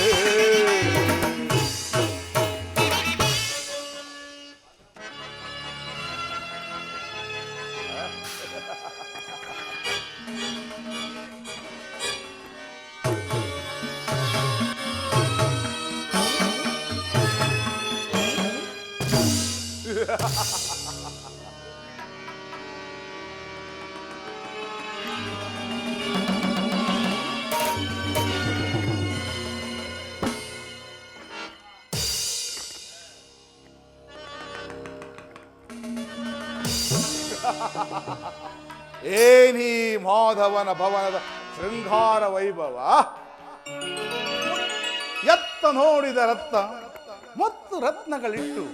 ಏನಿ ಮಾಧವನ ಭವನದ ಶೃಂಗಾರ ವೈಭವ ಎತ್ತ ನೋಡಿದ ರತ್ನ ಮತ್ತು ರತ್ನಗಳಿಟ್ಟು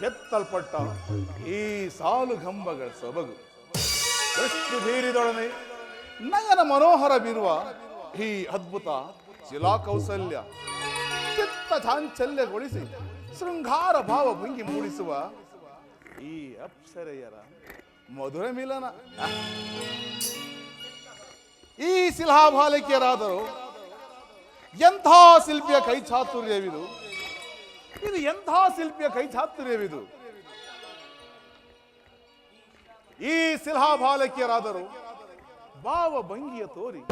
ಎತ್ತಲ್ಪಟ್ಟ ಈ ಸಾಲು ಗಂಬಗಳ ಸೊಬಗು ದೃಷ್ಟಿ ಬೀರಿದೊಡನೆ ನಯನ ಮನೋಹರ ಬೀರುವ ಈ ಅದ್ಭುತ ಶಿಲಾ ಕೌಸಲ್ಯ ಚಿತ್ತ ಚಾಂಚಲ್ಯಗೊಳಿಸಿ ಶೃಂಗಾರ ಭಾವ ಭಂಗಿ ಮೂಡಿಸುವ ಈ ಅಪ್ಸರೆಯರ ಮಧುರ ಮಿಲನ. ಈ ಶಿಲಾಬಾಲಕಿಯರಾದರೂ ಎಂಥ ಶಿಲ್ಪಿಯ ಕೈ ಚಾತುರ್ಯವಿದು, ಇದು ಎಂಥ ಶಿಲ್ಪಿಯ ಕೈ ಚಾತುರ್ಯವಿದು. ಈ ಶಿಲಾಬಾಲಕಿಯರಾದರೂ ಭಾವ ಭಂಗಿಯ ತೋರಿ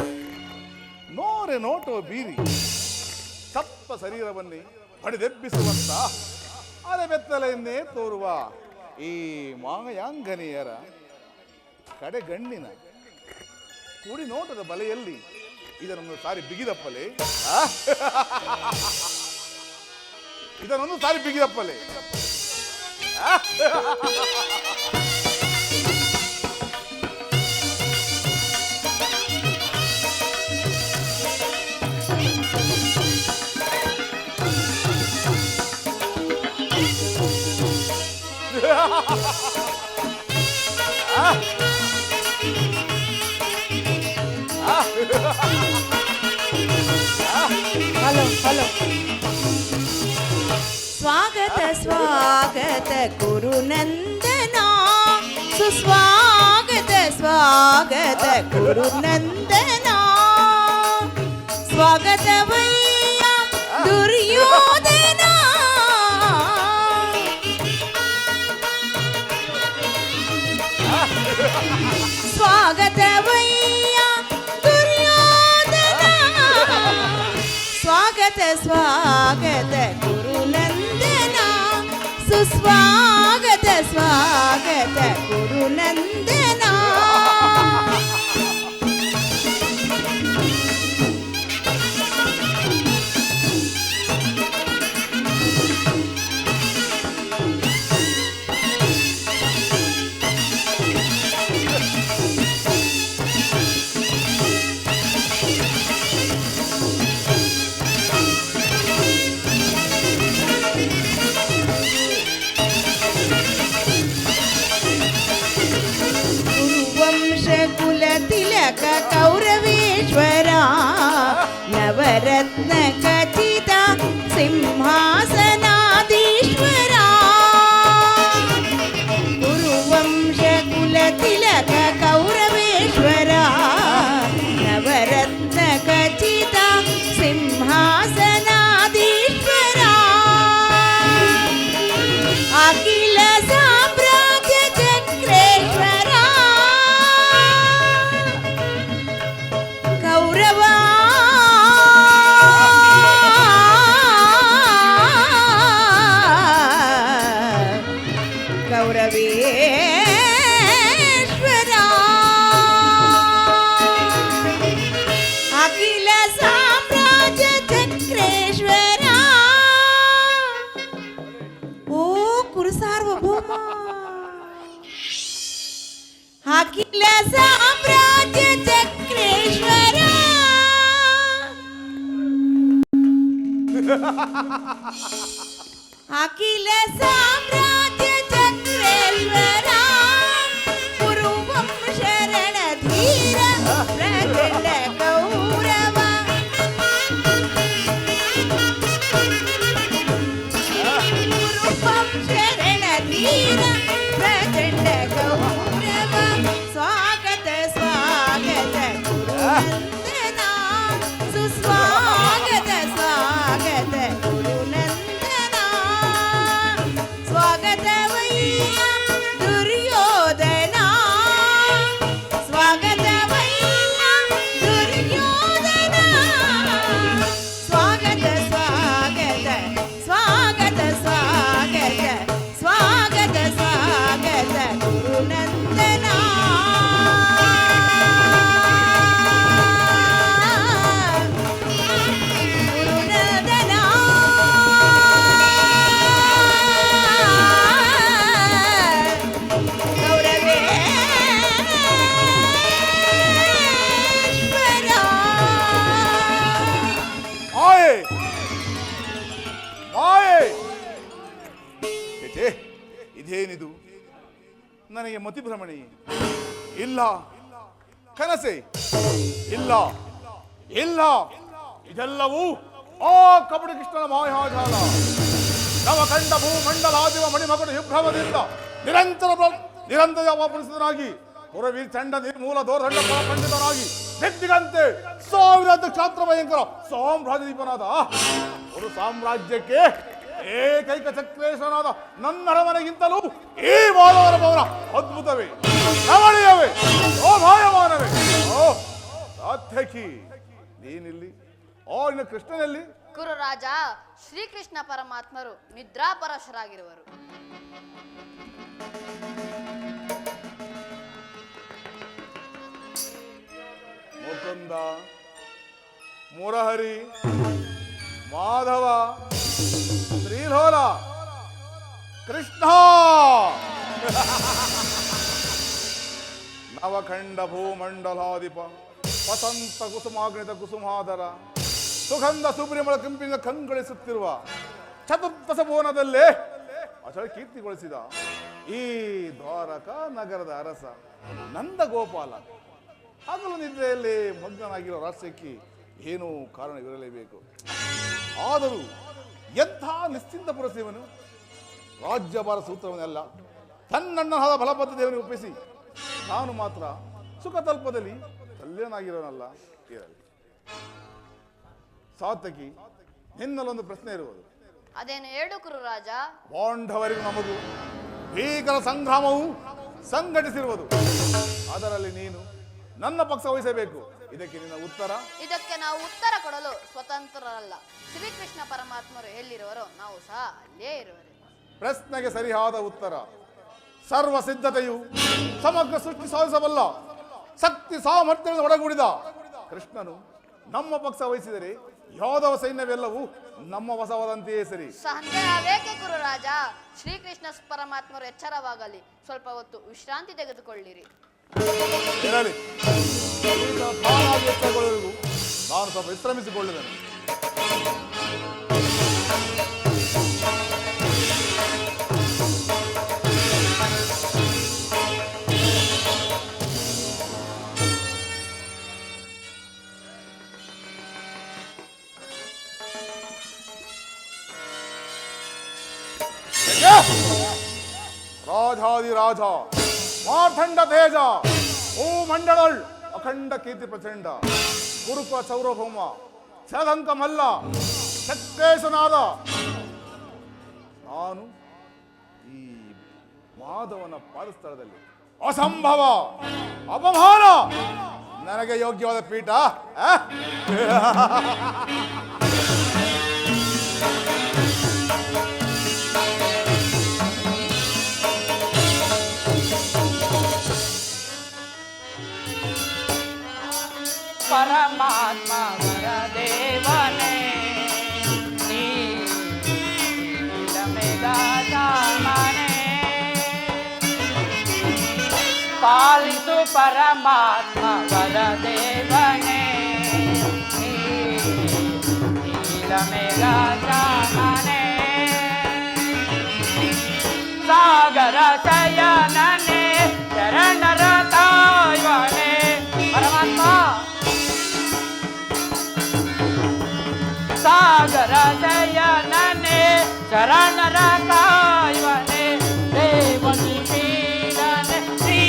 ನೋರೆ ನೋಟೋ ಬೀರಿ ಸಪ್ಪ ಶರೀರವನ್ನೇ ಬಡಿದೆಬ್ಬಿಸುವಂತ ಅರೆಬೆತ್ತಲೆಯನ್ನೇ ತೋರುವ ಈ ಮಾಯಾಂಗನೆಯರ ಕಡೆಗಣ್ಣಿನ ಕುಡಿ ನೋಟದ ಬಲೆಯಲ್ಲಿ ಇದನ್ನೊಂದು ಸಾರಿ ಬಿಗಿದಪ್ಪಲೆ ಇದನ್ನೊಂದು ಸಾರಿ ಬಿಗಿದಪ್ಪಲೆ ಹಲೋ ಹಲೋ ಸ್ವಾಗತ ಸ್ವಾಗತ ಗುರುನಂದನ ಸುಸ್ವಾಗತ ಸ್ವಾಗತ ಗುರುನಂದನ ಸ್ವಾಗತವಯ್ಯ ದುರ್ಯೋಧನ ಸ್ವಾಗತವಯ್ಯ ದುರ್ಯೋಧನ ಸ್ವಾಗತ ಸ್ವಾಗತ ಗುರುನಂದನ ಸುಸ್ವಾಗತ ಸ್ವಾಗತ ಗುರುನಂದನ ಕುಲತಿಲಕ ಕೌರವೇಶ್ವರ ನವರತ್ನ ಖಚಿತ ಸಿಂಹಾಸನಾಧೀಶ್ವರ ಗುರುವಂಶ ಕುಲತಿಲಕ ಕೌರವೇಶ್ವರ ನವರತ್ನ ಖಚಿತ ಸಿಂಹಾಸನಾಧೀಶ್ವರ ಅಖಿಲ ಸಾಮ್ರಾಜ್ಯ ಚಕ್ರೇಶ್ವರ ಕೌರವ ಕೌರವೇಶ್ವರ ಅಖಿಲ ಸಾಮ್ರಾಜ್ಯ ಚಕ್ರೇಶ್ವರ ಓ ಕುರುಸಾರ್ವಭೌಮ ಅಖಿಲ ಸಾಮ್ರಾಜ್ಯ ಚಕ್ರೇಶ್ವರ ಅಖಿಲ ಸಾಮ್ರಾಜ್ಯ ಚಕ್ರೇಶ್ವರ ಕುರುವಂಶ ರಣಧೀರ ಪ್ರಚಂಡ ಗೌರವ ಕುರುವಂಶ ರಣಧೀರ ಪ್ರಚಂಡ ಗೌರವ ಸ್ವಾಗತ ಸ್ವಾಗತ ಗುರುನಂದನ ಸುಸ್ವಾಗತ ಸ್ವಾಗತ ಗುರುನಂದನ ಸ್ವಾಗತವಯ್ಯ ದುರ್ಯೋಧನ ಸ್ವಾಗತವಯ್ಯ ದುರ್ಯೋಧನ ಸ್ವಾಗತ ಸ್ವಾಗತ ಸ್ವಾಗತ ಸ್ವಾಗತ ಸ್ವಾಗತ ಸ್ವಾಗತ ಗುರುನಂದನ ಗುರುನಂದನ ಗೌರವೇಶ್ವರ ಮಾಯೆ ಮಾಯೆ ಏ ಇದೇನಿದು ನನಗೆ ಮತಿಭ್ರಮಣೆ ಇಲ್ಲ ಕನಸೆ ಇಲ್ಲ ಇಲ್ಲ ಇದೆಲ್ಲವೂ ಆ ಕಪಟ ಕೃಷ್ಣನ ಮಾಯಾಜಾಲ ನವಖಂಡ ಭೂಮಂಡಲಾದಿವ ಮಣಿಮಕುಟ ವಿಭ್ರಮದಿಂದ ನಿರಂತರ ಪರಿಸ್ಥಿತನಾಗಿ ಪುರವೀರ್ ಚಂಡ ನಿರ್ಮೂಲ ದೋರ್ದಂಡ ಪಂಡಿತನಾಗಿ ದಿಗ್ದಿಗಂತೆ ಸಾವಿರ ಕ್ಷಾತ್ರ ಭಯಂಕರ ಸಾಮ್ರಾಜ್ಯದೀಪನಾದ ಒಂದು ಸಾಮ್ರಾಜ್ಯಕ್ಕೆ ಏಕೈಕ ಚಕ್ರೇಶ್ವರನಾದ ನನ್ನ ಅರಮನೆಗಿಂತಲೂ ಈ ಮಾನವರ ಭವನ ಅದ್ಭುತವೇ ರಮಣೀಯವೇ ಶೋಭಾಯಮಾನವೇ ಓ ಸಾತ್ಯಕಿ ನೀನಿಲ್ಲಿ ಓ ಇನ್ನು ಕೃಷ್ಣನಲ್ಲಿ ಕುರುರಾಜ, ಶ್ರೀಕೃಷ್ಣ ಪರಮಾತ್ಮರು ನಿದ್ರಾಪರಶರಾಗಿರುವರು. ಮುಕುಂದ, ಮುರಹರಿ, ಮಾಧವ, ಶ್ರೀಲೋಲ, ಕೃಷ್ಣ, ನವಖಂಡ ಭೂಮಂಡಲಾಧಿಪ, ವಸಂತ ಕುಸುಮಾಗ್ನಿತ ಕುಸುಮಾಧರ, ಸುಗಂಧ ಸುಬ್ರಹ್ಮಣ ಕೆಂಪಿನ ಕಂಗೊಳಿಸುತ್ತಿರುವ ಚತುರ್ದಶ ಭುವನದಲ್ಲೇ ಅಚಲ ಕೀರ್ತಿಗೊಳಿಸಿದ ಈ ದ್ವಾರಕ ನಗರದ ಅರಸ ನಂದ ಗೋಪಾಲ ಹಗಲು ನಿದ್ರೆಯಲ್ಲಿ ಮಗ್ನನಾಗಿರೋ ರಾಷ್ಟ್ರಕ್ಕೆ ಏನೂ ಕಾರಣವಿರಲೇಬೇಕು. ಆದರೂ ಎಂಥ ನಿಶ್ಚಿಂತ ಪುರಸ್ಯವನು ರಾಜ್ಯಭಾರ ಸೂತ್ರವನ್ನೆಲ್ಲ ತನ್ನಣ್ಣನಾದ ಬಲಬದ್ಧತೆಯನ್ನು ಒಪ್ಪಿಸಿ ತಾನು ಮಾತ್ರ ಸುಖ ತಲ್ಪದಲ್ಲಿ ತಲ್ಲೇನಾಗಿರೋನಲ್ಲ. ಇರಲಿ ಸಾತಕಿ, ನಿನ್ನಲ್ಲೊಂದು ಪ್ರಶ್ನೆ ಇರುವುದು. ಅದೇನು ಹೇಳು ಕುರುರಾಜ. ಪಾಂಡವರಿಗೂ ನಮಗೂ ಭೀಕರ ಸಂಗ್ರಾಮವು ಸಂಘಟಿಸಿರುವುದು. ಅದರಲ್ಲಿ ನೀನು ನನ್ನ ಪಕ್ಷ ವಹಿಸಬೇಕು. ಇದಕ್ಕೆ ನಿನ್ನ ಉತ್ತರ? ಇದಕ್ಕೆ ನಾವು ಉತ್ತರ ಕೊಡಲು ಸ್ವತಂತ್ರರಲ್ಲ. ಶ್ರೀಕೃಷ್ಣ ಪರಮಾತ್ಮರು ಎಲ್ಲಿರುವರೋ ನಾವು ಸಹ ಅಲ್ಲೇ ಇರುವರು. ಪ್ರಶ್ನೆಗೆ ಸರಿಯಾದ ಉತ್ತರ. ಸರ್ವ ಸಿದ್ಧತೆಯು ಸಮಗ್ರ ಸೃಷ್ಟಿ ಸಾಧಿಸಬಲ್ಲ ಶಕ್ತಿ ಸಾಮರ್ಥ್ಯದಿಂದ ಒಳಗೂಡಿದ ಕೃಷ್ಣನು ನಮ್ಮ ಪಕ್ಷ ವಹಿಸಿದರೆ ಯಾದವ ಸೈನ್ಯವೆಲ್ಲವೂ ನಮ್ಮ ವಶವಾದಂತೆಯೇ ಸರಿ. ಸಂದೇಹವೇಕೆ ಕುರುರಾಜ? ಶ್ರೀಕೃಷ್ಣ ಪರಮಾತ್ಮರು ಎಚ್ಚರವಾಗಲಿ, ಸ್ವಲ್ಪ ಹೊತ್ತು ವಿಶ್ರಾಂತಿ ತೆಗೆದುಕೊಳ್ಳಿರಿ. ಇರಲಿ, ಈಗ ತಾನಾಗಿ ಎಚ್ಚರಗೊಳ್ಳುವವರೆಗೂ ನಾನು ಸ್ವಲ್ಪ ವಿಶ್ರಮಿಸಿಕೊಳ್ಳುತ್ತೇನೆ. ರಾಜಾದಿರಾಜ ಮಾರ್ಧಂಡ ತೇಜ ಭೂಮಂಡಳಳ್ ಅಖಂಡ ಕೀರ್ತಿ ಪ್ರಚಂಡ ಕುರುಪ ಚೌರಭೌಮ ಶರದಂಕ ಮಲ್ಲ ಚಕ್ರೇಶನಾದ ನಾನು ಈ ಮಾಧವನ ಪಾದಸ್ಥಳದಲ್ಲಿ ಅಸಂಭವ ಅಪಮಾನ ನನಗೆ ಯೋಗ್ಯವಾದ ಪೀಠ. ಪರಮಾತ್ಮ ವರದೇವನೇ ನೀಲಮೇಘಾಚಾಮನೆ ಪಾಲಿಸು ಪರಮಾತ್ಮ ವರದೇವನೇ ನೀಲಮೇಘಾಚಾಮನೆ ಸಾಗರ ಶಯನನೆ ಶರಣರ ತಾಯ್ವನೆ ಪರಮಾತ್ಮ ಸಾಗರ ಶಯನನೆ ಶರಣರ ಕಾಯ್ವನೆ ದೇವನಿ ಪೀಡನೆ ಶ್ರೀ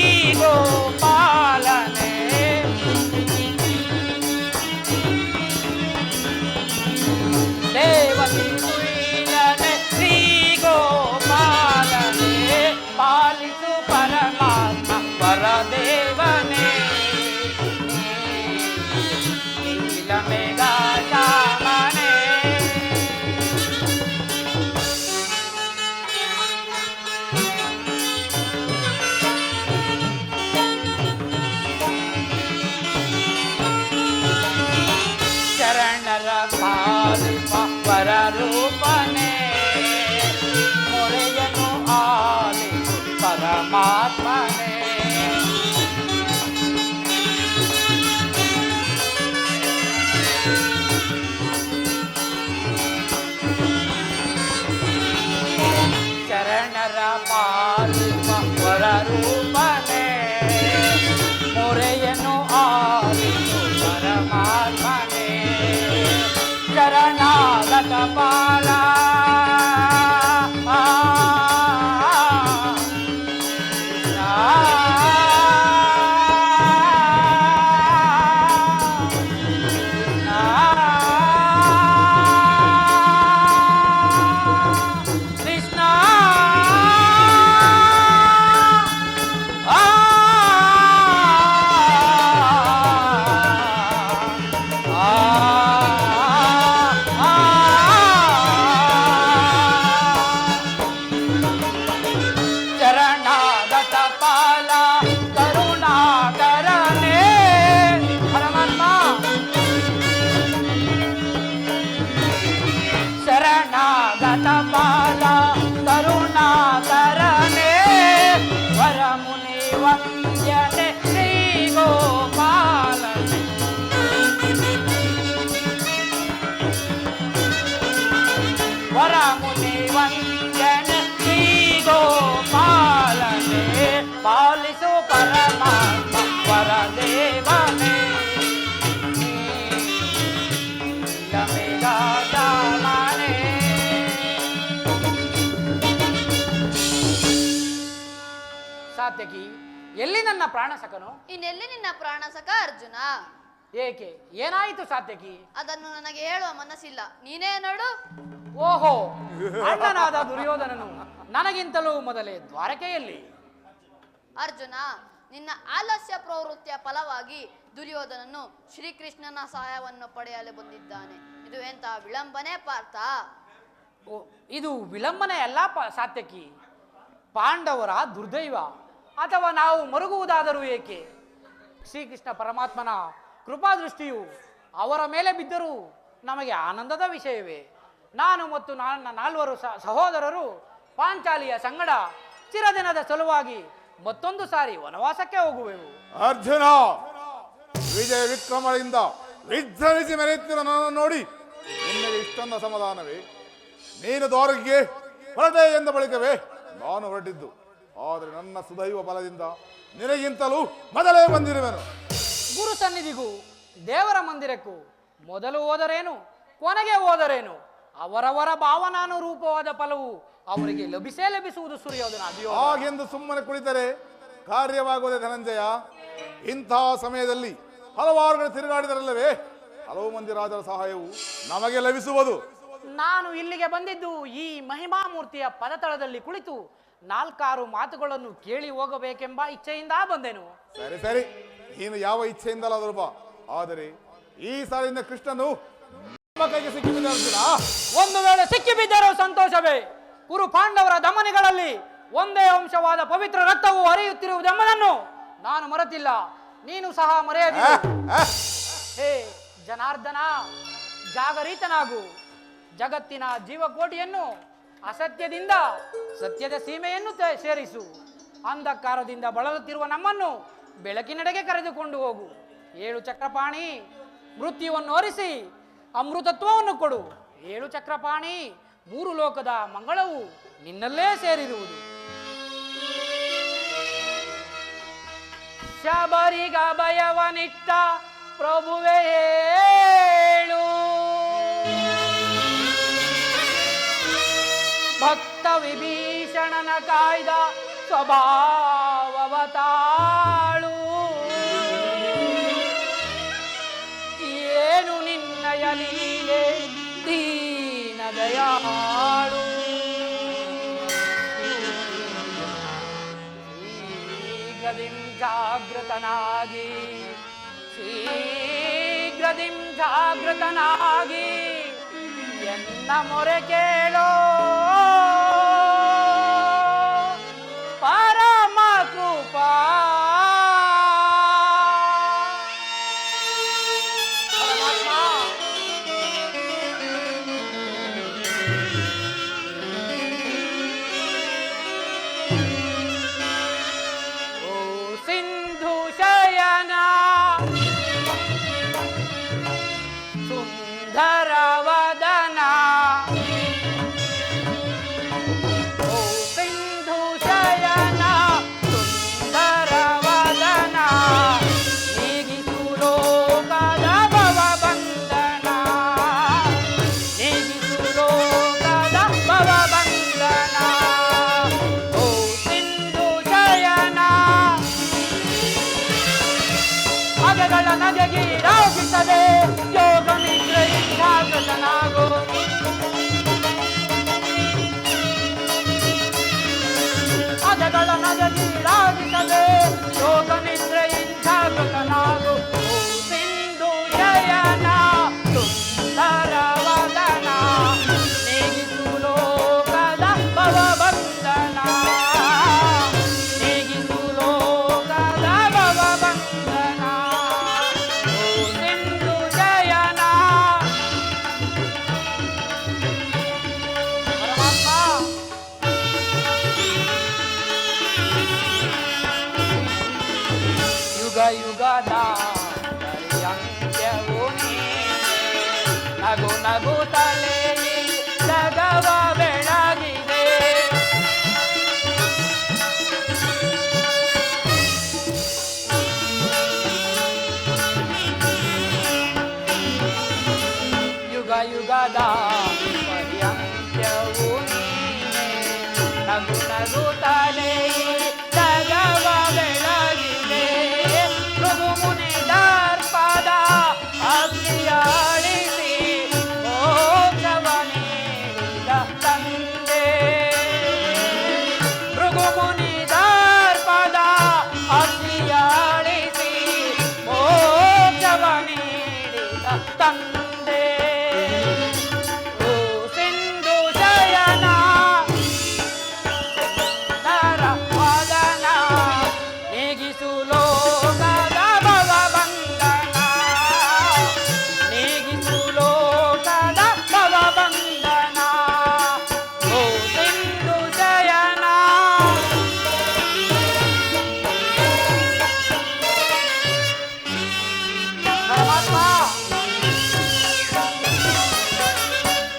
ಗೋಪಾಲನೆ ದೇವನಿ ಪೀಡನೆ ಶ್ರೀ ಗೋಪಾಲನೆ ಪಾಲಿಸು ಪರಮಾತ್ಮ ಪರದೇವನೇ ನೀಲಮೇಘಾಚಾಮನೆ ಶರಣರ ಪಾಲಿಪ ಪರರೂಪನೆ ಮೊರೆಯನು ಆಲಿಸು ಪರಮಾತ್ಮನೆ ಶರಣರ ಪಾಲಿಪ ಪರರೂಪನೆ ಮೊರೆಯನು ಆಲಿಸು ಪರಮಾತ್ಮನೆ ಶರಣಾಗತ ಪಾಲ ಕೃಷ್ಣ ಆ ಜಗತಪಾಲ ಕರುಣಾಕರನೇ ವರಮುನಿ ವಂದ್ಯನೆ ಶ್ರೀ ಗೋಪಾಲನೆ. ವರಮುನಿ ವಂದ್ಯನೆ ಶ್ರೀ ಗೋಪಾಲನೆ ಪಾಲಿಸು ಪರಮಾತ್ಮ ವರದೇವನೇ. ಸಾತ್ಯಕಿ, ಎಲ್ಲಿ ನನ್ನ ಪ್ರಾಣಸಖನು? ಇನ್ನೆಲ್ಲಿ ನಿನ್ನ ಪ್ರಾಣಸಖ ಅರ್ಜುನ? ಏಕೆ, ಏನಾಯಿತು ಸಾತ್ಯಕಿ? ಅದನ್ನು ನನಗೆ ಹೇಳುವ ಮನಸ್ಸಿಲ್ಲ, ನೀನೇ ನೋಡು. ಓಹೋ, ಅಣ್ಣನಾದ ದುರ್ಯೋಧನನು ನನಗಿಂತಲೂ ಮೊದಲೇ ದ್ವಾರಕೆಯಲ್ಲಿ. ಅರ್ಜುನ, ನಿನ್ನ ಆಲಸ್ಯ ಪ್ರವೃತ್ತಿಯ ಫಲವಾಗಿ ದುರ್ಯೋಧನನು ಶ್ರೀಕೃಷ್ಣನ ಸಹಾಯವನ್ನು ಪಡೆಯಲು ಬಂದಿದ್ದಾನೆ. ಇದು ಎಂತ ವಿಳಂಬನೆ ಪಾರ್ಥ? ಓ, ಇದು ವಿಳಂಬನೆ ಅಲ್ಲ ಸಾತ್ಯಕಿ, ಪಾಂಡವರ ದುರ್ದೈವ. ಅಥವಾ ನಾವು ಮರುಗುವುದಾದರೂ ಏಕೆ? ಶ್ರೀಕೃಷ್ಣ ಪರಮಾತ್ಮನ ಕೃಪಾದೃಷ್ಟಿಯು ಅವರ ಮೇಲೆ ಬಿದ್ದರೂ ನಮಗೆ ಆನಂದದ ವಿಷಯವೇ. ನಾನು ಮತ್ತು ನನ್ನ 4 ಸಹೋದರರು ಪಾಂಚಾಲಿಯ ಸಂಗಡ ಚಿರದಿನದ ಸಲುವಾಗಿ ಮತ್ತೊಂದು ಸಾರಿ ವನವಾಸಕ್ಕೆ ಹೋಗುವೆವು. ಅರ್ಜುನ, ವಿಜಯ ವಿಕ್ರಮದಿಂದ ವಿಜೃಂಭಿಸಿ ಮೆರೆಯುತ್ತಿರುವ ನನ್ನನ್ನು ನೋಡಿ ನಿನಗೆ ಇಷ್ಟೊಂದು ಅಸಮಾಧಾನವೇ? ನೀನು ದ್ವಾರಕೆಗೆ ಹೊರಟೆ ಎಂದ ಬಳಿಕವೇ ನಾನು ಹೊರಟಿದ್ದು. ಆದರೆ ನನ್ನ ಸುದೈವ ಬಲದಿಂದ ನಿನಗಿಂತಲೂ ಮೊದಲೇ ಬಂದಿರುವೆನು. ಗುರು ಸನ್ನಿಧಿಗೂ ದೇವರ ಮಂದಿರಕ್ಕೂ ಮೊದಲು ಹೋದರೇನು ಕೊನೆಗೆ ಹೋದರೇನು, ಅವರವರ ಭಾವನಾನುರೂಪವಾದ ಫಲವು ಅವರಿಗೆ ಲಭಿಸುವುದು ಸುರ್ಯೋಧನ. ಹಾಗೆಂದು ಸುಮ್ಮನೆ ಕುಳಿತರೆ ಕಾರ್ಯವಾಗುವುದೇ ಧನಂಜಯ. ಇಂತಹ ಸಮಯದಲ್ಲಿ ಹಲವಾರುಗಳು ತಿರುಗಾಡಿದರಲ್ಲವೇ ಹಲವು ಮಂದಿ ರಾಜರ ಸಹಾಯವು ನಮಗೆ ಲಭಿಸುವುದು. ನಾನು ಇಲ್ಲಿಗೆ ಬಂದಿದ್ದು ಈ ಮಹಿಮಾಮೂರ್ತಿಯ ಪದತಳದಲ್ಲಿ ಕುಳಿತು 4 ಮಾತುಗಳನ್ನು ಕೇಳಿ ಹೋಗಬೇಕೆಂಬ ಇಚ್ಛೆಯಿಂದ ಬಂದೆನು. ಸರಿ ಸರಿ, ನೀನು ಯಾವ ಇಚ್ಛೆಯಿಂದಲಾದರೂ ಬಾ. ಆದರೆ ಈ ಸಾಲಿನ ಕೃಷ್ಣನು ನಮ್ಮ ಕೈಗೆ ಸಿಕ್ಕಿಬಿದ್ದ ಅರ್ಜುನ. ಒಂದು ವೇಳೆ ಸಿಕ್ಕಿಬಿದ್ದರೂ ಸಂತೋಷವೇ. ಕುರು ಪಾಂಡವರ ದಮನಿಗಳಲ್ಲಿ ಒಂದೇ ಅಂಶವಾದ ಪವಿತ್ರ ರಕ್ತವು ಹರಿಯುತ್ತಿರುವುದೆಂಬುದನ್ನು ನಾನು ಮರೆತಿಲ್ಲ, ನೀನು ಸಹ ಮರೆಯದಿರು. ಹೇ ಜನಾರ್ದನ, ಜಾಗರೀತನಾಗು. ಜಗತ್ತಿನ ಜೀವಕೋಟಿಯನ್ನು ಅಸತ್ಯದಿಂದ ಸತ್ಯದ ಸೀಮೆಯನ್ನು ಸೇರಿಸು. ಅಂಧಕಾರದಿಂದ ಬಳಲುತ್ತಿರುವ ನಮ್ಮನ್ನು ಬೆಳಕಿನೆಡೆಗೆ ಕರೆದುಕೊಂಡು ಹೋಗು. 7 ಚಕ್ರಪಾಣಿ ಮೃತ್ಯುವನ್ನು ಹರಿಸಿ ಅಮೃತತ್ವವನ್ನು ಕೊಡು. 7 ಚಕ್ರಪಾಣಿ 3 ಲೋಕದ ಮಂಗಳವು ನಿನ್ನಲ್ಲೇ ಸೇರಿರುವುದು. ಶಬರಿಗ ಭಯವನಿಟ್ಟ ಪ್ರಭುವೇ ಹೇಳು, ಭಕ್ತ ವಿಭೀಷಣನ ಕಾಯ್ದ ಸ್ವಭಾವವತಾಳು. ಏನು ನಿನ್ನಯ ಲೀಲೆ ದೀನ ದಯಾಳು. ಶೀಘ್ರದಿಂ ಜಾಗೃತನಾಗಿ, ಶೀಘ್ರದಿಂ ಜಾಗೃತನಾಗಿ ಎನ್ನ ಮೊರೆ ಕೇಳೋ ಪರಮ ಕೃಪಾ. ಪರಮಾತ್ಮ, ಓ ಸಿಂಧು ಶಯನ ಸುಂದರ ವದನ, ಓ ಸಿಂಧು ಶಯನ ಸುಂದರ ವದನ, ನೀಗಿಸು ಲೋಕದ ಭವ ಬಂಧನ, ನೀಗಿಸು ಲೋಕದ ಭವ ಬಂಧನ. ಓ ಸಿಂಧು ಶಯನ ಮಗಗಳ ನಗೆಗೀಡಾಗಿಸದೆ ಯೋಗ ಮಿತ್ರ ಜಾಗೃತನಾಗೋ. ಮಗಗಳ ನಗೆಗೀಡಾಗಿಸದೆ ಯೋಗ ಮಿತ್ರ ಜಾಗೃತನಾಗೋ. ಓ ಸಿಂಧು ಶಯನ ಸುಂದರ ವದನ, ನೀಗಿಸು ಲೋಕದ ಭವ ಬಂಧನ, ನೀಗಿಸು ಲೋಕದ ಭವ ಬಂಧನ. ಓ ಸಿಂಧು ಶಯನ ನಗು ನಗುತ್ತಲೇ ಈ ಜಗವ ಬೆಳಗಿದೆ. ಯುಗ ಯುಗದ ಪರ್ಯಂತ್ಯವೂ ನೀನೇ. ನಗು ನಗುತ್ತಲೇ ಈ ಜಗವ ಬೆಳಗಿದೆ. ಭೃಗು ಮುನಿ ದರ್ಪದ ಅಗ್ನಿಯಾಳಿಸಿ ಮೋಕ್ಷವ ನೀಡಿದ ತಂದೆ. ಭೃಗು ಮುನಿ ದರ್ಪದ ಅಗ್ನಿಯಾಳಿಸಿ ಮೋಕ್ಷವ ನೀಡಿದ ತಂದೆ. ಓ ಸಿಂಧು ಶಯನ ನರ ಮದನ ನೀಗಿಸು ಲೋಕದ ಭವಬಂಧನ. ನೀಗಿಸು ಲೋಕದ ಭವಬಂಧನ. ಓ ಸಿಂಧು ಶಯನ ಪರಮಾತ್ಮ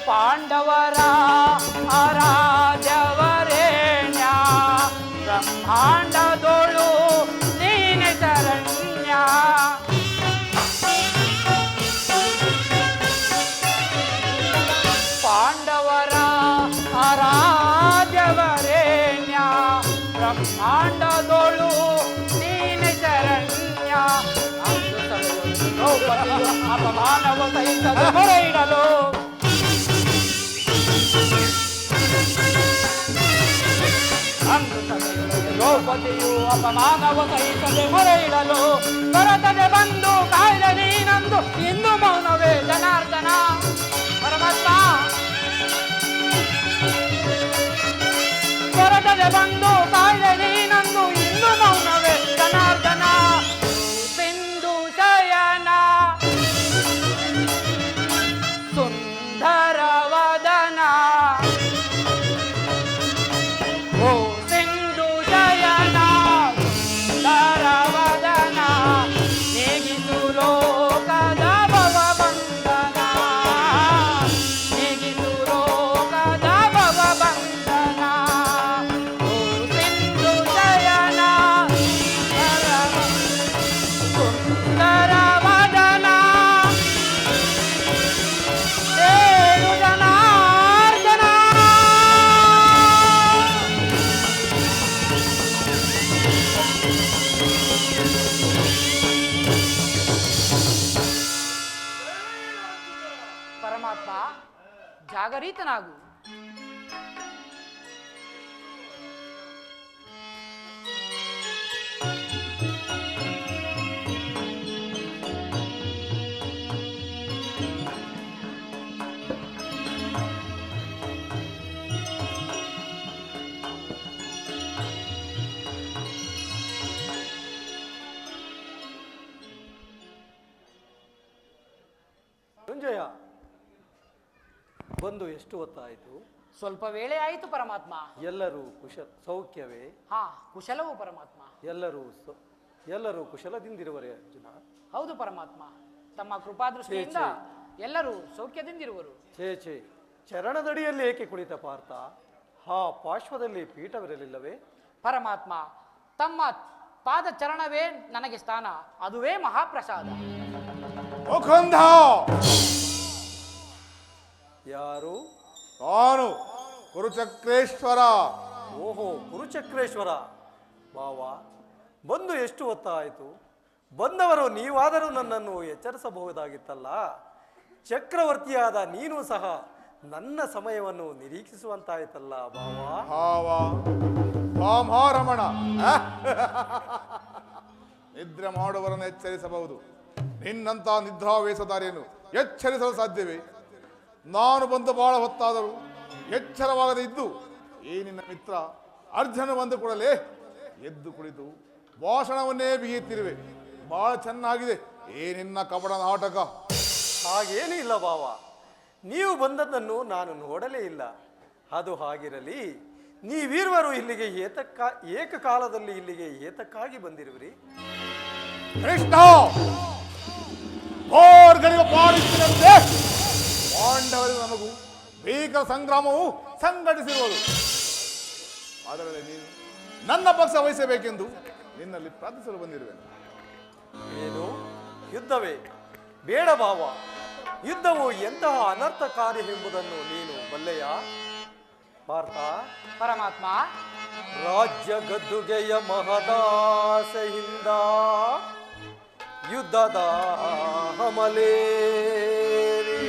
ಪಾಂಡವರ ಆರಾಧ್ಯವರೇಣ್ಯ. ಬ್ರಹ್ಮಾಂಡದೋಳು ನೀನೆ ಶರಣ್ಯ. ಪಾಂಡವರ ಆರಾಧ್ಯವರೇಣ್ಯ. ಬ್ರಹ್ಮಾಂಡದೋಳು ನೀನೆ ಶರಣ್ಯ. ಅಂದು ಸಭೆಯೊಳಗೆ ದ್ರೌಪದಿಯು ಅಪಮಾನವ ಸಹಿಸದೆ ಮೊರೆ ಇಡಲು. ಅಂದು ಸಭೆಯೊಳಗೆ ದ್ರೌಪದಿಯು ಅಪಮಾನವ ಸಹಿಸದೆ ಮೊರೆ ಇಡಲು. ಬರತದೆ ಬಂದು ಕಾಯ್ದೆ ನೀನಂದು ಇಂದು ಮೌನವೇ ಜನಾರ್ದನ. ಪರಮಾತ್ಮ ಬರತದೆ ಬಂದು ಕಾಯ್ದೆ ನೀನಂದು ಇಂದು ಮೌನವೇ ಜನಾರ್ದನ. ಸಿಂಧು ಶಯನ ಸುಂದರ ವದನ. ಓ ಸಿಂಧು ಶಯನ ಸುಂದರ ವದನ. ನೀಗಿಸು ಲೋಕದ ಭವಬಂಧನ. ನೀಗಿಸು ಲೋಕದ ಭವಬಂಧನ. ಓ ಸಿಂಧು ಶಯನ ಸುಂದರ ವದನ. ಏಳು ಜನಾರ್ದನ. ಪರಮಾತ್ಮ ಜಾಗರಿತನಾಗು. ಸಂಜಯ ಬಂದು ಎಷ್ಟು ಹೊತ್ತಾಯಿತು? ಸ್ವಲ್ಪ ವೇಳೆ ಆಯಿತು ಪರಮಾತ್ಮ. ಎಲ್ಲರೂ ಸೌಖ್ಯವೇ? ಹಾ, ಕುಶಲವು ಪರಮಾತ್ಮ. ಎಲ್ಲರೂ ಕುಶಲದಿಂದಿರುವರೇ ಅರ್ಜುನ? ಹೌದು ಪರಮಾತ್ಮ. ತಮ್ಮ ಕೃಪಾದೃಷ್ಟಿಯಿಂದ ಎಲ್ಲರೂ ಸೌಖ್ಯದಿಂದಿರುವರು. ಛೇ ಚರಣದಡಿಯಲ್ಲಿ ಏಕೆ ಕುಳಿತ ಪಾರ್ಥ? ಪಾರ್ಶ್ವದಲ್ಲಿ ಪೀಠವಿರಲಿಲ್ಲವೇ? ಪರಮಾತ್ಮ, ತಮ್ಮ ಪಾದ ಚರಣವೇ ನನಗೆ ಸ್ಥಾನ. ಅದುವೇ ಮಹಾಪ್ರಸಾದ. ಮುಕುಂದ ಯಾರು? ತಾನು ಕುರುಚಕ್ರೇಶ್ವರ. ಓಹೋ, ಕುರುಚಕ್ರೇಶ್ವರ. ಭಾವ, ಬಂದು ಎಷ್ಟು ಹೊತ್ತಾಯಿತು? ಬಂದವರು ನೀವಾದರೂ ನನ್ನನ್ನು ಎಚ್ಚರಿಸಬಹುದಾಗಿತ್ತಲ್ಲ. ಚಕ್ರವರ್ತಿಯಾದ ನೀನು ಸಹ ನನ್ನ ಸಮಯವನ್ನು ನಿರೀಕ್ಷಿಸುವಂತಾಯ್ತಲ್ಲ ಭಾವ. ರಮಣ ನಿದ್ರೆ ಮಾಡುವವರನ್ನು ಎಚ್ಚರಿಸಬಹುದು, ನಿನ್ನಂತ ನಿದ್ರಾವೇಶಧಾರಿಯನ್ನು ಎಚ್ಚರಿಸಲು ಸಾಧ್ಯವೇ? ನಾನು ಬಂದು ಬಹಳ ಹೊತ್ತಾದರೂ ಎಚ್ಚರವಾಗದೇ ಇದ್ದು ಈ ನಿನ್ನ ಮಿತ್ರ ಅರ್ಜುನ ಬಂದು ಕೂಡಲೇ ಎದ್ದು ಕುಳಿತು ಭಾಷಣವನ್ನೇ ಬಿಗಿಯುತ್ತಿರುವೆ. ಬಹಳ ಚೆನ್ನಾಗಿದೆ ಈ ನಿನ್ನ ಕಪಟ ನಾಟಕ. ಹಾಗೇನೂ ಇಲ್ಲ ಭಾವ, ನೀವು ಬಂದದ್ದನ್ನು ನಾನು ನೋಡಲೇ ಇಲ್ಲ. ಅದು ಹಾಗಿರಲಿ, ನೀವೀರ್ವರು ಇಲ್ಲಿಗೆ ಏಕಕಾಲದಲ್ಲಿ ಇಲ್ಲಿಗೆ ಏತಕ್ಕಾಗಿ ಬಂದಿರುವಿರಿ? ಕೃಷ್ಣ ಓರ್ಗನಿಗೆ ಪಾಲಿಸಿದಂತೆ ನಮಗೂ ಭೀಕರ ಸಂಗ್ರಾಮವು ಸಂಘಟಿಸಿರುವುದು. ಅದರಲ್ಲಿ ನೀನು ನನ್ನ ಪಕ್ಷ ವಹಿಸಬೇಕೆಂದು ನಿನ್ನಲ್ಲಿ ಪ್ರಾರ್ಥಿಸಲು ಬಂದಿರುವೆನು. ಏನು ಯುದ್ಧವೇ? ಬೇಡ ಭಾವ, ಯುದ್ಧವು ಎಂತಹ ಅನರ್ಥಕಾರಿ ಎಂಬುದನ್ನು ನೀನು ಬಲ್ಲೆಯ? ಭಾರತ ಪರಮಾತ್ಮ, ರಾಜ್ಯ ಗದ್ದುಗೆಯ ಮಹದಾಸೆಯಿಂದ ಯುದ್ಧದ ಹಮಲೇರಿ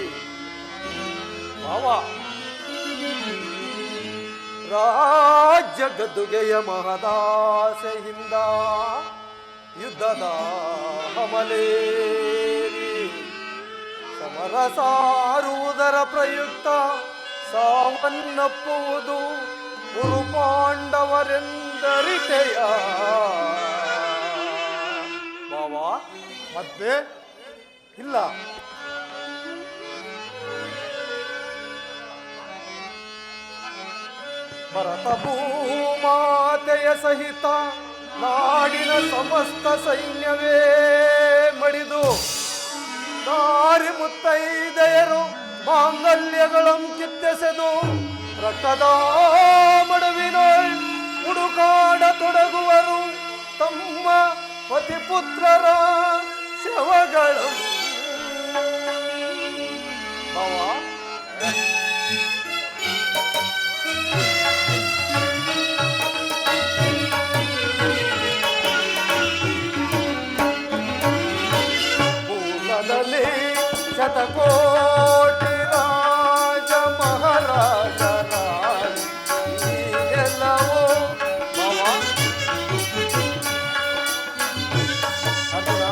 ಭಾವ, ರಾಜ್ಯ ಗದ್ದುಗೆಯ ಮಹದಾಸೆಯಿಂದ ಯುದ್ಧದ ಹಮಲೇರಿ ಸಮರ ಸಾರುವುದರ ಪ್ರಯುಕ್ತ ಸಾವನ್ನಪ್ಪುವುದು ಕುರುಪಾಂಡವರೆಂದರಿತೆಯ ಭಾವ. ಮತ್ತೆ ಇಲ್ಲ, ಭರತ ಭೂಮಾತೆಯ ಸಹಿತ ನಾಡಿನ ಸಮಸ್ತ ಸೈನ್ಯವೇ ಮಡಿದು ದಾರಿ ಮುತ್ತೈದೆಯರು ಮಾಂಗಲ್ಯಗಳಂ ಕಿತ್ತೆಸೆದು ರಕ್ತದ ಮಡುವಿನ ಹುಡುಕಾಡ ತೊಡಗುವರು ತಮ್ಮ ಪತಿಪುತ್ರರ ಶವಗಳು. ಭಾವ, ಮೂಲದಲ್ಲಿ ಶತಕೋಟಿ ರಾಜ ಮಹಾರಾಜರ ಎಲ್ಲವೋ ಭಾವ. ಅರ್ಜುನ,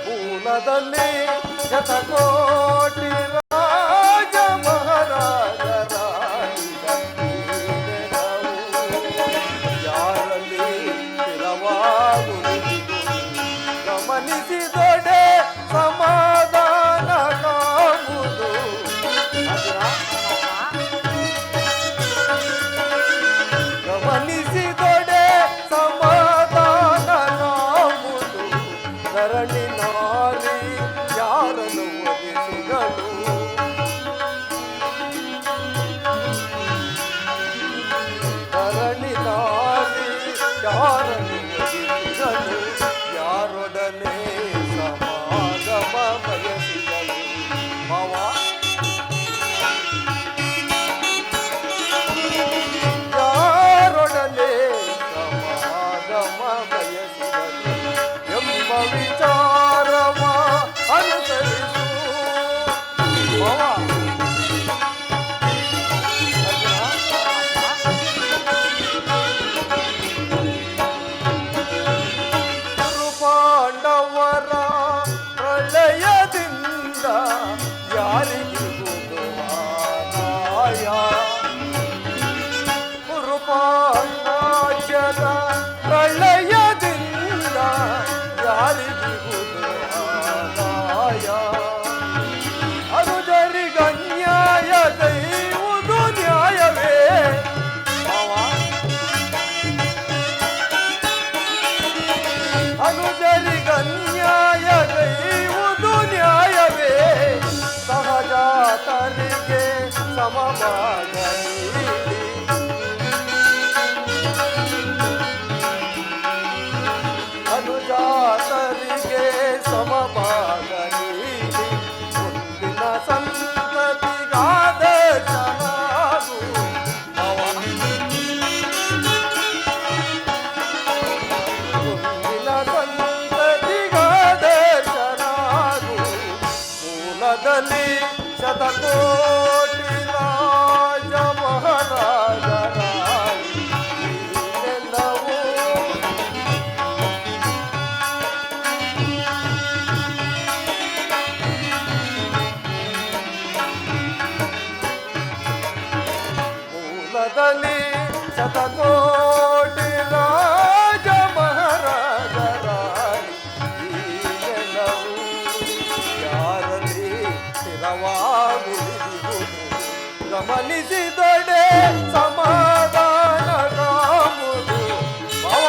ಮೂಲದಲ್ಲಿ ಶತಕೋಟಿ ರಾಜ ಮಹಾರಾಜರ ಯಾರಲ್ಲಿ ಸ್ಥಿರವಾಗುವುದು ಗಮನಿಸಿದೊಡೆ ಸಮಾಧಾನ ಕಾಣುವುದು. ಗಮನಿಸಿದೊಡೆ ಸಮಾಧಾನ ಕಾಣುವುದು ಧರಣಿ ನಾರಿ ಯಾರನ್ನು ಒಲಿಸಿಗಳು. ಧರಣಿ ನಾರಿ ಯಾರನ್ನು ಒಲಿಸಿಗಳು, ಯಾರೊಡನೆ ಸಮಾಗಮ ಬಯಸಿಗಳು. ಭಾವ, ಯಾರೊಡನೆ ಸಮಾಗಮ ಬಯಸಿದರು ಎಂಬ ವಿಚಾರವ ಅನುಸರಿಸು. ಭಾವ, ಪಾಂಡವರ ಪ್ರಳಯದಿಂದ ಯಾರಿಗಿರುವುದು ಆದಾಯ? ಕುರುಪಾಂಡಾಜದ ಪ್ರಳಯದಿಂದ ಯಾರಿಗಿರುವುದು ಆದಾಯ? ಅನುಜರಿಗನ್ಯಾಯ ದೈವುದು ನ್ಯಾಯವೇ? ಭಾವ, ಅನುಜರಿಗನ್ಯಾಯ ದೈವುದು ನ್ಯಾಯವೇ? ಸಹಜಾತರಿಗೆ ಸಮಮಾಗಲಿ ಅನುಜಾತರಿಗೆ ಸಮಮಾಗಲಿ ಮುಂದಿನ ಸಂತತಿಗಾದ ಚೆನ್ನಾಗು. ಭಾವ, ಮುಂದಿನ ಸಂತತಿಗಾದ ಚೆನ್ನಾಗು. ಮೂಲದಲ್ಲಿ ಶತಕೋಟಿ ರಾಜ ಮಹಾರಾಜರ ಎಲ್ಲವೂ ಮೂಲದಲ್ಲಿ ಶತಕೋಟಿ ರಾಜ ಮಹಾರಾಜರ ಎಲ್ಲವೂ ಯಾರಲ್ಲಿ ಸ್ಥಿರವಾಗುವುದು ಗಮನಿಸಿದೊಡೆ ಸಮಾಧಾನ ಕಾಣುವುದು. ಭಾವ,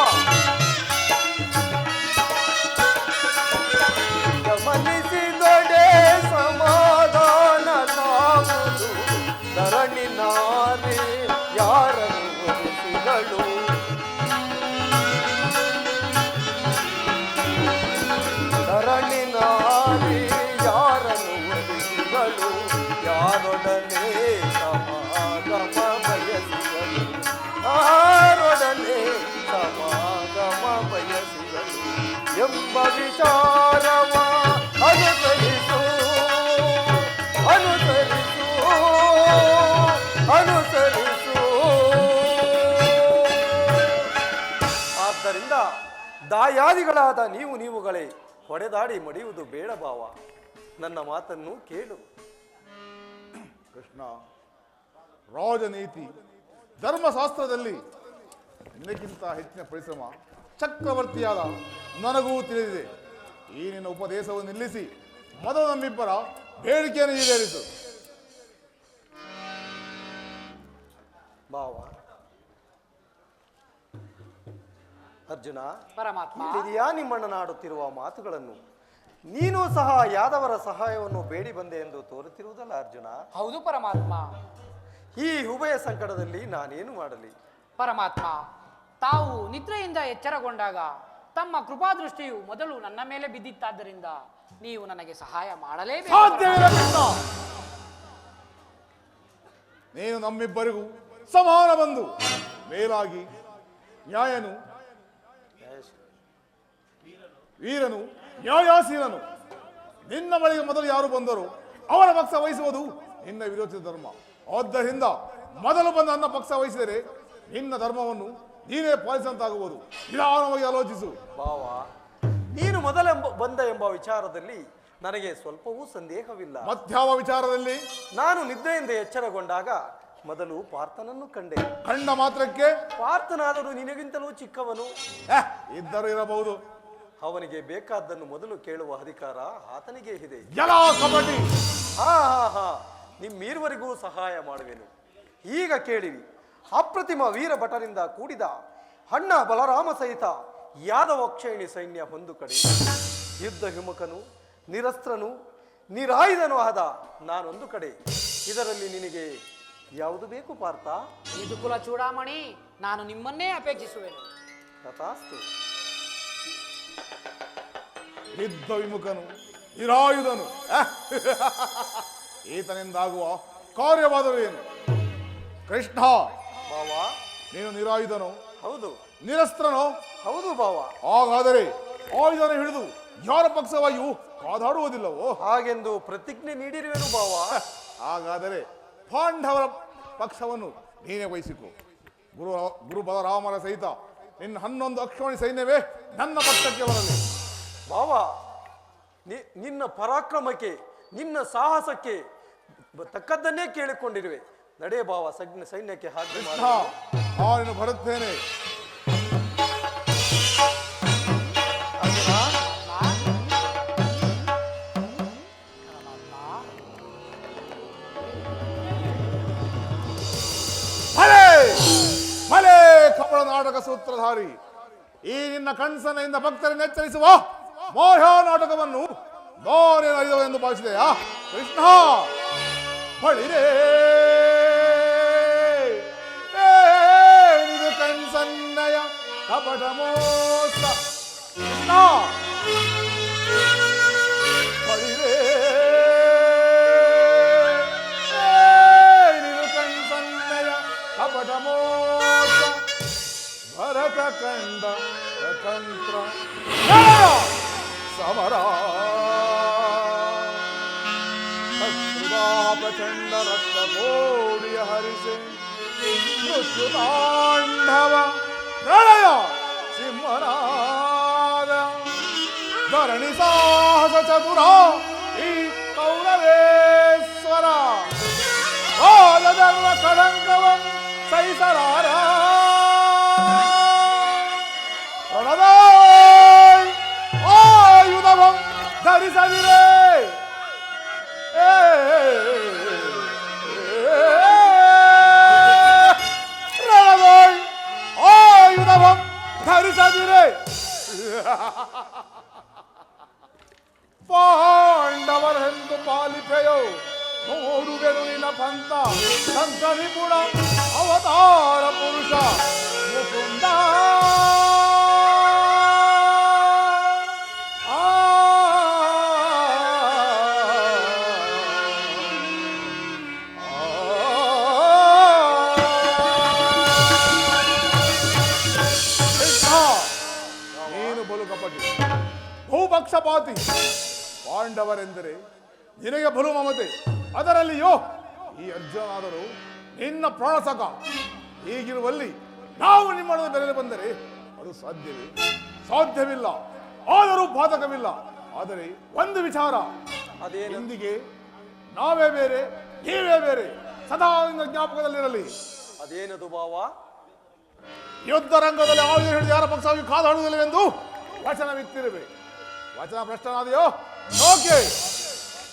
ಎಂಬ ವಿಚಾರವ ಅನುಸರಿಸು ಅನುಸರಿಸು ಅನುಸರಿಸು. ಆದ್ದರಿಂದ ದಾಯಾದಿಗಳಾದ ನೀವುಗಳೇ ಹೊಡೆದಾಡಿ ಮಡಿಯುವುದು ಬೇಡ ಭಾವ. ನನ್ನ ಮಾತನ್ನು ಕೇಳು. ಕೃಷ್ಣ, ರಾಜನೀತಿ ಧರ್ಮಶಾಸ್ತ್ರದಲ್ಲಿ ನಿನಗಿಂತ ಹೆಚ್ಚಿನ ಪರಿಶ್ರಮ ಚಕ್ರವರ್ತಿಯಾದ ನನಗೂ ತಿಳಿದಿದೆ. ಈ ನಿನ್ನ ಉಪದೇಶವನ್ನು ನಿಲ್ಲಿಸಿ ಮೊದಲು ನಮ್ಮಿಬ್ಬರ ಬೇಡಿಕೆಯನ್ನು ಈಡೇರಿಸು. ಭಾವ, ಅರ್ಜುನ, ಪರಮಾತ್ಮ. ಇಲ್ಲಿದೆಯಾ ನಿಮ್ಮಣ್ಣನ ಆಡುತ್ತಿರುವ ಮಾತುಗಳನ್ನು? ನೀನು ಸಹ ಯಾದವರ ಸಹಾಯವನ್ನು ಬೇಡಿ ಬಂದೆ ಎಂದು ತೋರುತ್ತಿರುವುದಲ್ಲ ಅರ್ಜುನ? ಹೌದು ಪರಮಾತ್ಮ. ಈ ಉಭಯ ಸಂಕಟದಲ್ಲಿ ನಾನೇನು ಮಾಡಲಿ? ಪರಮಾತ್ಮ, ತಾವು ನಿದ್ರೆಯಿಂದ ಎಚ್ಚರಗೊಂಡಾಗ ತಮ್ಮ ಕೃಪಾದೃಷ್ಟಿಯು ಮೊದಲು ನನ್ನ ಮೇಲೆ ಬಿದ್ದಿತ್ತಾದ್ದರಿಂದ ನೀವು ನನಗೆ ಸಹಾಯ ಮಾಡಲೇಬೇಕು. ಸಾಧ್ಯವಿಲ್ಲ ಕೃಷ್ಣ. ನೀನು ನಮ್ಮಿಬ್ಬರಿಗೂ ಸಮಾನ ಬಂಧು, ಮೇಲಾಗಿ ನ್ಯಾಯನು, ವೀರನು, ನ್ಯಾಯಾಸೀನನು. ನಿನ್ನ ಬಳಿಗೆ ಮೊದಲು ಯಾರು ಬಂದರು ಅವರ ಪಕ್ಷ ವಹಿಸುವುದು ನಿನ್ನ ವಿರೋಚಿತ ಧರ್ಮ. ಆದ್ದರಿಂದ ಮೊದಲು ಬಂದು ನನ್ನ ಪಕ್ಷ ವಹಿಸಿದರೆ ನಿನ್ನ ಧರ್ಮವನ್ನು ನೀನೇ ಪಾಲಿಸಂತಾಗುವುದು. ನಿಧಾನವಾಗಿ ಆಲೋಚಿಸು. ಭಾವ, ನೀನು ಬಂದ ಎಂಬ ವಿಚಾರದಲ್ಲಿ ನನಗೆ ಸ್ವಲ್ಪವೂ ಸಂದೇಹವಿಲ್ಲ. ಮತ್ಯಾವ ವಿಚಾರದಲ್ಲಿ? ನಾನು ನಿದ್ರೆಯಿಂದ ಎಚ್ಚರಗೊಂಡಾಗ ಮೊದಲು ಪಾರ್ಥನನ್ನು ಕಂಡೆ. ಕಂಡ ಮಾತ್ರಕ್ಕೆ ಪಾರ್ಥನಾದರೂ ನಿನಗಿಂತಲೂ ಚಿಕ್ಕವನು. ಇದ್ದರೂ ಇರಬಹುದು. ಅವನಿಗೆ ಬೇಕಾದ್ದನ್ನು ಮೊದಲು ಕೇಳುವ ಅಧಿಕಾರ ಆತನಿಗೆ ಇದೆ. ಎಲ್ಲ ಕಬಡ್ಡಿ. ಹಾ ಹಾ ಹಾ, ನಿಮ್ಮೀರುವರಿಗೂ ಸಹಾಯ ಮಾಡುವೆನು. ಈಗ ಕೇಳಿರಿ. ಅಪ್ರತಿಮ ವೀರ ಭಟರಿಂದ ಕೂಡಿದ ಅಣ್ಣ ಬಲರಾಮ ಸಹಿತ ಯಾದವಕ್ಷೇಣಿ ಸೈನ್ಯ ಒಂದು ಕಡೆ, ಯುದ್ಧ ವಿಮುಖನು, ನಿರಸ್ತ್ರನು, ನಿರಾಯುಧನೂ ಆದ ನಾನೊಂದು ಕಡೆ. ಇದರಲ್ಲಿ ನಿನಗೆ ಯಾವುದು ಬೇಕು ಪಾರ್ಥ? ಯದುಕುಲ ಚೂಡಾಮಣಿ, ನಾನು ನಿಮ್ಮನ್ನೇ ಅಪೇಕ್ಷಿಸುವೆನು. ತಥಾಸ್ತು. ಯುದ್ಧ ವಿಮುಖನು, ನಿರಾಯುಧನು, ಈತನಿಂದಾಗುವ ಕಾರ್ಯವಾದರೂ ಏನು? ಕೃಷ್ಣ, ಭಾವ, ನೀನು ನಿರಾಯುಧನೋ? ಹೌದು. ನಿರಸ್ತ್ರನೋ? ಹೌದು ಭಾವ. ಹಾಗಾದರೆ ಆಯುಧನ ಹಿಡಿದು ಯಾರ ಪಕ್ಷವಾಗಿಯೂ ಕಾದಾಡುವುದಿಲ್ಲವೋ? ಹಾಗೆಂದು ಪ್ರತಿಜ್ಞೆ ನೀಡಿರುವೆನು ಭಾವ. ಹಾಗಾದರೆ ಪಾಂಡವರ ಪಕ್ಷವನ್ನು ನೀನೇ ವಹಿಸಿಕೊ. ಗುರು ಬಲರಾಮರ ಸಹಿತ ನಿನ್ನ 11 ಅಕ್ಷೋಣಿ ಸೈನ್ಯವೇ ನನ್ನ ಪಕ್ಷಕ್ಕೆ ಬರಲಿ. ಭಾವ, ನಿನ್ನ ಪರಾಕ್ರಮಕ್ಕೆ, ನಿನ್ನ ಸಾಹಸಕ್ಕೆ ತಕ್ಕದ್ದನ್ನೇ ಕೇಳಿಕೊಂಡಿರುವೆ. ನಡೆ ಭಾವ, ಸೈನ್ಯಕ್ಕೆ ಹಾಗೆ ನಾನು ಬರುತ್ತೇನೆ. ಭಲೇ ಕಪಳ ನಾಟಕ ಸೂತ್ರಧಾರಿ, ಈ ನಿನ್ನ ಕಣ್ಸನೆಯಿಂದ ಭಕ್ತರನ್ನು ಎಚ್ಚರಿಸುವ ಮೋಹ ನಾಟಕವನ್ನು ನಾನೇನು ಅರಿದವೆಂದು ಭಾವಿಸಿದೆಯಾ? ಕೃಷ್ಣ, ಹೊಳಿರೇ ಇದು ಕಣ್ಸನ್ನಯ ಕಪಟ ಮೋಸ. ಕೃಷ್ಣ, ಹೊಳಿರೇ ಇದು ಕಣ್ಸನ್ನಯ ಕಪಟ ಮೋಸ. ಭರತ ಕಂಡ ಸ್ವತಂತ್ರ ಸಮರ ಪ್ರಚಂಡ ರಕ್ತ ಕೋಡಿಯ ಹರಿಸೆ ಮೃತ್ಯು ತಾಂಡವ ಪ್ರಳಯ ಸಿಂಹನಾದ ಧರಣಿ ಸಾಹಸ ಚತುರ ಈ ಕೌರವೇಶ್ವರ ಧರ್ಮ ಕಳಂಕವಂ ಸಹಿಸಲಾರ ಆಯುಧವಂ ಧರಿಸದಿರೇ ಆಯುಧವಂ ಧರಿಸದಿರೇ. ಪಾಂಡವರೆಂದು ಪಾಲಿಪೆಯೋ ನೋಡುವೆನು ನಿನ್ನ ಪಂಥ. ಸಂತ ನಿಪುಣ ಅವತಾರ ಪುರುಷ ಮುಕುಂದ. ನೀನು ಬಲು ಕಪಟಿ, ಬಹುಪಕ್ಷಪಾತಿ. ಪಾಂಡವರೆಂದರೆ ನಿನಗೆ ಬಲು ಮಮತೆ. ಅದರಲ್ಲಿಯೋ ಈ ಅರ್ಜುನಾದರೂ ನಿನ್ನ ಪ್ರಾಣಸಕ. ಹೀಗಿರುವಲ್ಲಿ ನಾವು ನಿಮ್ಮೊಡನೆ ಬೆರೆದು ಬಂದರೆ ಅದು ಸಾಧ್ಯವೇ? ಸಾಧ್ಯವಿಲ್ಲ. ಆದರೂ ಬಾಧಕವಿಲ್ಲ. ಆದರೆ ಒಂದು ವಿಚಾರ, ಅದೇನು? ಇಂದಿಗೆ ನಾವೇ ಬೇರೆ, ನೀವೇ ಬೇರೆ, ಸದಾ ನಿನ್ನ ಜ್ಞಾಪಕದಲ್ಲಿರಲಿ. ಅದೇನದು ಭಾವ? ಯುದ್ಧ ರಂಗದಲ್ಲಿ ಆಯುಧ ಹಿಡಿದು ಯಾರ ಪಕ್ಷವಾಗಿ ಕಾದಾಡುವುದಿಲ್ಲವೆಂದು ವಚನವಿತ್ತಿರುವೆ. ವಚನ ಭ್ರಷ್ಟನಾದೆಯೋ? ಓಕೆ,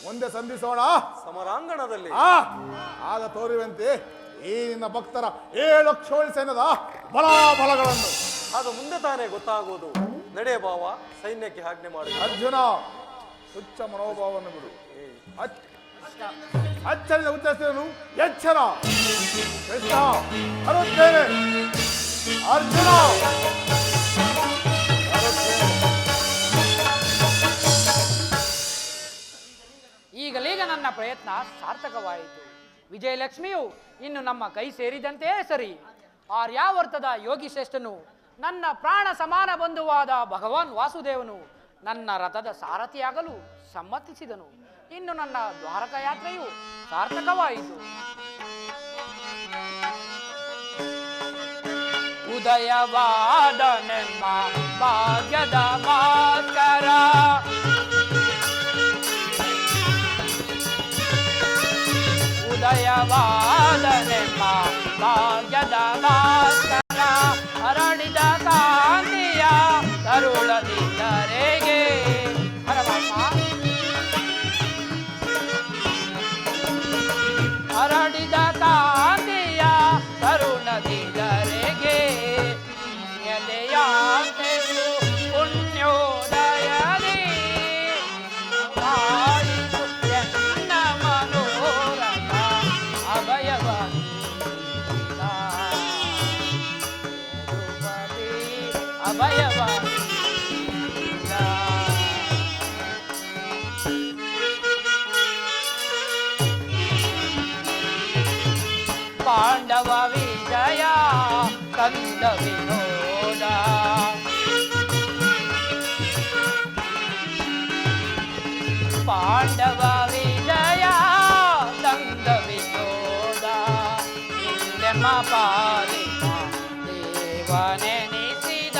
ಮುಂದೆ ಸಂಧಿಸೋಣ ಸಮರಾಂಗಣದಲ್ಲಿ. ಆಗ ತೋರುವಂತೆ ಈ ನಿನ್ನ ಭಕ್ತರ 7 ಕ್ಷೋಣಿ ಸೈನ್ಯದ ಬಲಾಬಲಗಳನ್ನು. ಅದು ಮುಂದೆ ತಾನೇ ಗೊತ್ತಾಗುವುದು. ನಡೆ ಭಾವ, ಸೈನ್ಯಕ್ಕೆ ಆಜ್ಞೆ ಮಾಡಿ. ಅರ್ಜುನ, ತುಚ್ಛ ಮನೋಭಾವವನ್ನು ಬಿಡು. ಅಚ್ಚರಿದ ಉಚ್ಚರಿಸಲು ಎಚ್ಚರ. ಕೃಷ್ಣ ಬರುತ್ತೇನೆ. ಅರ್ಜುನ ಈಗಲೀಗ ನನ್ನ ಪ್ರಯತ್ನ ಸಾರ್ಥಕವಾಯಿತು. ವಿಜಯಲಕ್ಷ್ಮಿಯು ಇನ್ನು ನಮ್ಮ ಕೈ ಸೇರಿದಂತೆಯೇ ಸರಿ. ಆರ್ಯಾವರ್ತದ ಯೋಗಿ ಶ್ರೇಷ್ಠನು, ನನ್ನ ಪ್ರಾಣ ಸಮಾನ ಬಂಧುವಾದ ಭಗವಾನ್ ವಾಸುದೇವನು ನನ್ನ ರಥದ ಸಾರಥಿಯಾಗಲು ಸಮ್ಮತಿಸಿದನು. ಇನ್ನು ನನ್ನ ದ್ವಾರಕ ಯಾತ್ರೆಯು ಸಾರ್ಥಕವಾಯಿತು. ಉದಯವಾದನೆಮ್ಮ ಭಾಗ್ಯದ ಭಾಸ್ಕರ, ಉದಯವಾದನೆಮ್ಮ ಭಾಗ್ಯದ ಭಾಸ್ಕರ, ಹರಡಿದ ಕಾಂತಿಯ ಕರುಳದಿದ್ದರೆಗೆ. ಹರಡಿದ ಕಾಂತಿಯ ಕರುಣದಿದ್ದರೆಗೆ, ಎದೆಯಾಂತೆಯು ಪುಣ್ಯೋದಯದಿ ಆಯಿತು ಎನ್ನ ಮನೋರಥ ಅಭಯವಾದ ಅಭಯವಾದ. ಪಾಂಡವ ವಿಜಯ ಕಂದ ವಿನೋದ, ಪಾಂಡವ ವಿಜಯ ಕಂದ ವಿನೋದ, ಹಿಂದೆಮ್ಮ ಪಾಲಿತ ದೇವನೆನಿಸಿದ,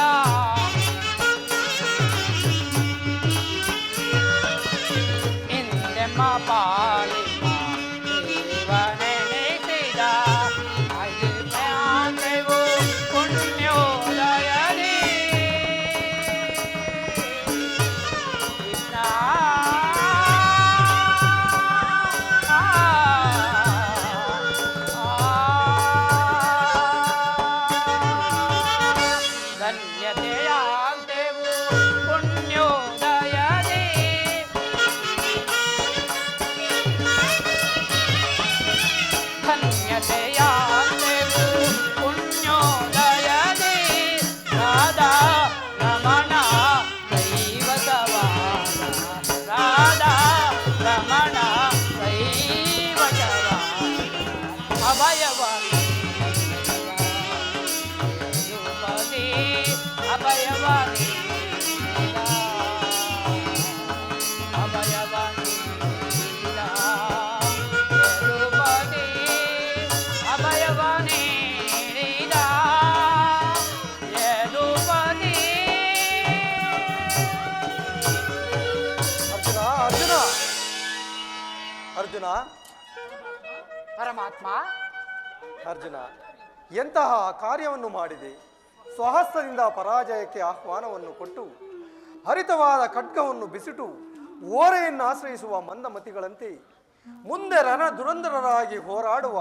ಹಿಂದೆಮ್ಮ ಪಾಲಿತ ದೇವನೆನಿಸಿದ, ಅಜಿತ್ಯಾಂತೆವು ಪುಣ್ಯೋದಯದಿ ಕೃಷ್ಣ. ಧನ್ಯತೆಯಾಂತೆವು ಪುಣ್ಯೋದಯದಿ, ಧನ್ಯತೆಯಾಂತೆವು ಪುಣ್ಯೋದಯದಿ, ರಾಧಾ ರಮಣ ದೈವತವಾದ, ರಾಧಾ ರಮಣ ದೈವತವಾದ, ಅಭಯವಾದ ಯುಪದಿ, ಅಭಯವಾದಿ ಅಭಯವಾದಿ ಯುಪದಿ, ಅಭಯವಾನಿ ಯದುಪದಿ. ಅರ್ಜುನ, ಅರ್ಜುನ, ಅರ್ಜುನ, ಪರಮಾತ್ಮ, ಅರ್ಜುನ, ಎಂತಹ ಕಾರ್ಯವನ್ನು ಮಾಡಿದೆ. ಸ್ವಹಸ್ತದಿಂದ ಪರಾಜಯಕ್ಕೆ ಆಹ್ವಾನವನ್ನು ಕೊಟ್ಟು ಹರಿತವಾದ ಖಡ್ಗವನ್ನು ಬಿಸಿಟು ಓರೆಯನ್ನು ಆಶ್ರಯಿಸುವ ಮಂದಮತಿಗಳಂತೆ ಮುಂದೆ ರಣ ದುರಂಧರರಾಗಿ ಹೋರಾಡುವ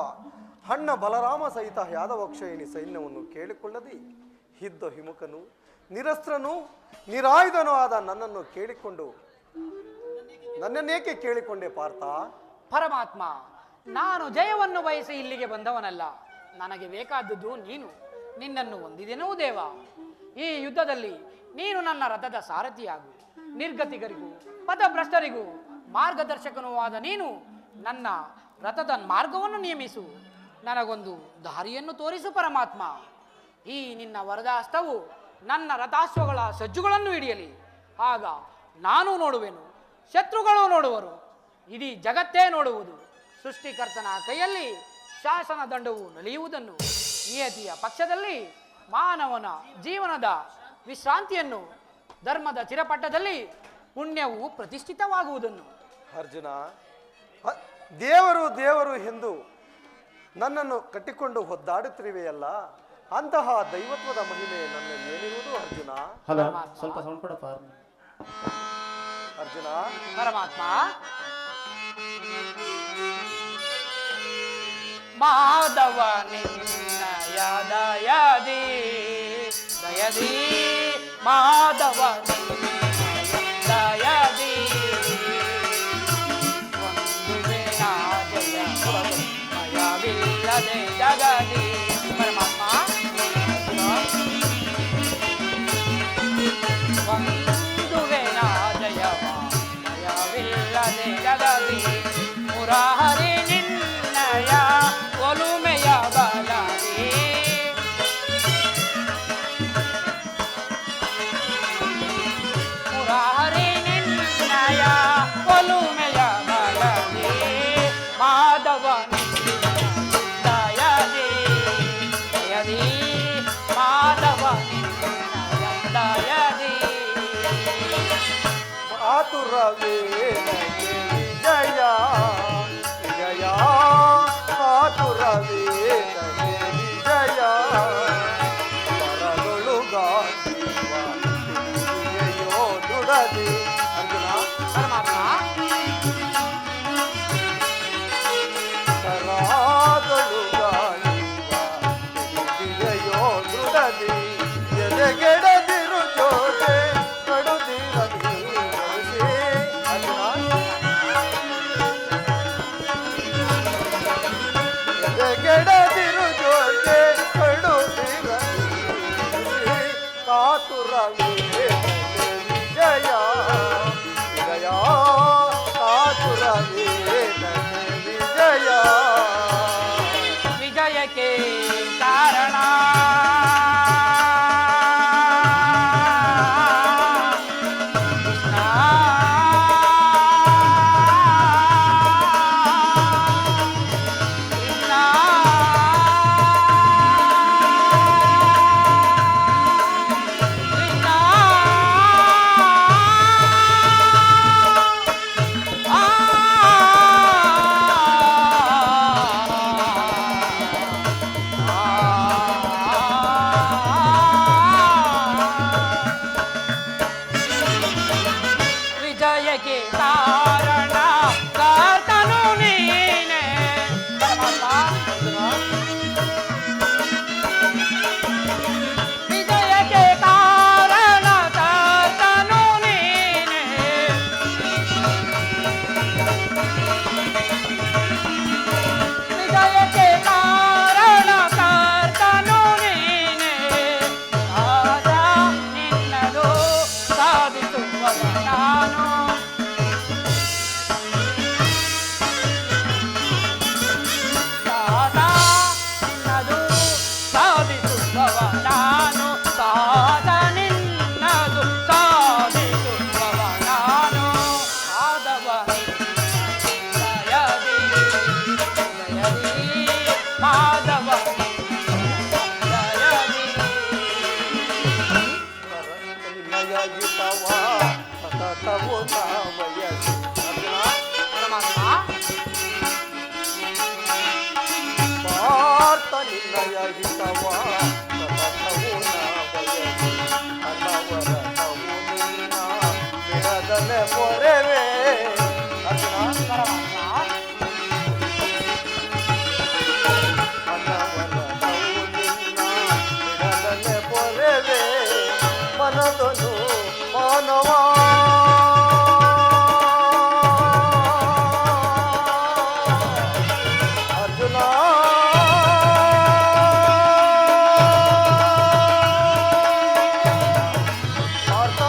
ಅಣ್ಣ ಬಲರಾಮ ಸಹಿತ ಯಾದವಕ್ಷಯಿಣಿ ಸೈನ್ಯವನ್ನು ಕೇಳಿಕೊಳ್ಳದೆ ಇದ್ದ ಹಿಮುಕನು, ನಿರಸ್ತ್ರನು, ನಿರಾಯುಧನೂ ಆದ ನನ್ನನ್ನು ಕೇಳಿಕೊಂಡು ನನ್ನನ್ನೇಕೆ ಕೇಳಿಕೊಂಡೆ ಪಾರ್ಥ? ಪರಮಾತ್ಮ, ನಾನು ಜಯವನ್ನು ಬಯಸಿ ಇಲ್ಲಿಗೆ ಬಂದವನಲ್ಲ. ನನಗೆ ಬೇಕಾದದ್ದು ನೀನು. ನಿನ್ನನ್ನು ಹೊಂದಿದೆನೂ ದೇವ. ಈ ಯುದ್ಧದಲ್ಲಿ ನೀನು ನನ್ನ ರಥದ ಸಾರಥಿಯಾಗು. ನಿರ್ಗತಿಗರಿಗೂ ಪಥಭ್ರಷ್ಟರಿಗೂ ಮಾರ್ಗದರ್ಶಕನೂ ಆದ ನೀನು ನನ್ನ ರಥದ ಮಾರ್ಗವನ್ನು ನಿಯಮಿಸು. ನನಗೊಂದು ದಾರಿಯನ್ನು ತೋರಿಸು ಪರಮಾತ್ಮ. ಈ ನಿನ್ನ ವರದಾಸ್ತವು ನನ್ನ ರಥಾಶ್ವಗಳ ಸಜ್ಜುಗಳನ್ನು ಹಿಡಿಯಲಿ. ಆಗ ನಾನು ನೋಡುವೆನು, ಶತ್ರುಗಳು ನೋಡುವರು, ಇಡೀ ಜಗತ್ತೇ ನೋಡುವುದು. ಸೃಷ್ಟಿಕರ್ತನ ಕೈಯಲ್ಲಿ ಶಾಸನ ದಂಡವು ನಲಿಯುವುದನ್ನು, ನಿಯತಿಯ ಪಕ್ಷದಲ್ಲಿ ಮಾನವನ ಜೀವನದ ವಿಶ್ರಾಂತಿಯನ್ನು, ಧರ್ಮದ ಚಿರಪಟ್ಟದಲ್ಲಿ ಪುಣ್ಯವು ಪ್ರತಿಷ್ಠಿತವಾಗುವುದನ್ನು. ಅರ್ಜುನ, ದೇವರು ದೇವರು ಎಂದು ನನ್ನನ್ನು ಕಟ್ಟಿಕೊಂಡು ಒದ್ದಾಡುತ್ತಿರುವೆಯಲ್ಲ, ಅಂತಹ ದೈವತ್ವದ ಮಹಿಮೆ ನನ್ನಲ್ಲಿ ಏನಿರುವುದು ಅರ್ಜುನ? ಹಲೋ, ಸ್ವಲ್ಪ ಸೌಂಡ್ ಕೊಡಪ್ಪ. ಅರ್ಜುನ, ಪರಮಾತ್ಮ, ಮಾಧವ ನಿನ್ನಯ ದಯದಿ ದಯದಿ, ಮಾಧವ ನಿನ್ನಯ ದಯದಿ ಒಂದು ಭಯವಿಲ್ಲದೆ ಜಗದಿ. ಪರಮಾತ್ಮ, ಒಂದು ಜಯವ ಭಯವಿಲ್ಲದೆ ಜಗದಿ, ಮುರಾರಿ ನಿನ್ನಯ ಒಲುಮೆಯ ಬಲದಿ, ಮುರಾರಿ ನಿನ್ನಯ ಒಲುಮೆಯ ಬಲದಿ, ಮಾಧವ ದಯದಿ ದಯದಿ, ಮಾಧವ ದಯದಿ. ಆತುರವೇ ವಿಜಯ ವಿಜಯ, ಆತುರವೇ ವಿಜಯ, ಪರಗಳು ಗಾಂಧಿಯೋ ದುಡದಿ. ಅರ್ಜುನ, ಪರಮಾತ್ಮ, ಕರಾಗಳು ಗಾಂಧಿಯೋ ದುಡದಿ, ಎದೆಗೆಡದಿರು ಜೋತೆ ಕಡುದಿರಲಿ. ಗೆಡದಿರು ಜೋತೆ ಕಡುದಿರಲಿ, ಕಾತುರವೇ ವಿಜಯ ವಿಜಯ, ಕಾತುರವೇ ವಿಜಯ. ವಿಜಯಕ್ಕೆ ಕಾರಣ ವಿಜಯಕ್ಕೆ ಕಾರಣ ಕರ್ತನು ನೀನೆ. ವಿಜಯಕ್ಕೆ ಕಾರಣ ಕರ್ತನು ನೀನೆ, ವಿಜಯಕ್ಕೆ ಕಾರಣ ಕರ್ತನು ನೀನೆ, ಆದ ನಿನ್ನದು ಸಾಧಿಸುವ ನಾನು, ಸಾದ ನಿನ್ನದು ಸಾಧಿಸುವವ ನಾನು, ಸಾದ ನಿನ್ನದು ಸಾಧಿಸುವವ ನಾನು, ಆದವ ದಯದಿ ದಯದಿ, ಮಾಧವ ದಯದಿ. ನಿನ್ನಯಯುತವ ಸತತವು ನಾವಯಸಿ. ಅರ್ಜುನ, ಪರಮಾತ್ಮ, ಪಾರ್ಥ ನಿನ್ನಯಯುತವ ಸತತವು ನಾವಯಸಿ, ಅನವರತವು ನಿನ್ನ ಬಿಡದಲೆ ಪೊರೆವೆ. ಅರ್ಜುನ, ಪರಮಾತ್ಮ, ಅನವರತವು ನಿನ್ನ ಬಿಡದಲೆ ಪೊರೆವೆ, ಮನದನು ಮಾನವ ಅರ್ಜುನ. ಪಾರ್ಥ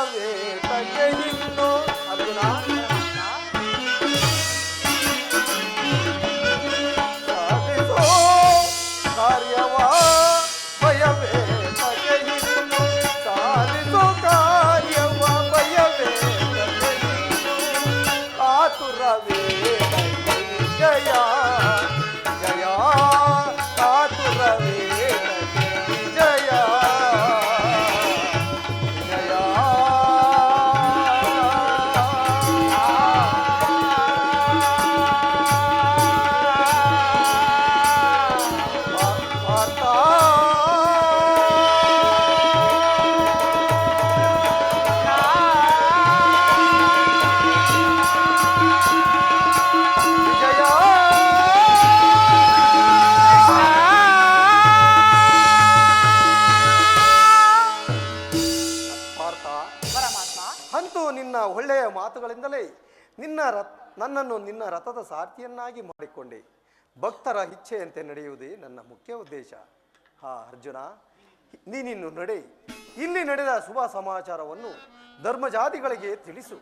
ಭಯವೇತಗೆ ಇನ್ನು ಅರ್ಜುನ ಸಾಧಿಸೋ ಕಾರ್ಯವ ಭಯವೇತಗೆ ಇನ್ನು ಸಾಧಿಸೋ ಕಾರ್ಯವ ಭಯವೇತಗೆ ಇನ್ನು ಆತುರವೇ ಜಯ ಜಯ ಆತುರವೇ ಜಯ ಜಯ ಪರಮಾತ್ಮ, ಅಂತೂ ನಿನ್ನ ಒಳ್ಳೆಯ ಮಾತುಗಳಿಂದಲೇ ನನ್ನನ್ನು ನಿನ್ನ ರಥದ ಸಾರಥಿಯನ್ನಾಗಿ ಮಾಡಿಕೊಂಡೆ. ಭಕ್ತರ ಇಚ್ಛೆಯಂತೆ ನಡೆಯುವುದೇ ನನ್ನ ಮುಖ್ಯ ಉದ್ದೇಶ. ಅರ್ಜುನ, ನೀನಿನ್ನು ನಡೆ. ಇಲ್ಲಿ ನಡೆದ ಶುಭ ಸಮಾಚಾರವನ್ನು ಧರ್ಮಜಾತಿಗಳಿಗೆ ತಿಳಿಸು.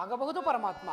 ಆಗಬಹುದು ಪರಮಾತ್ಮ.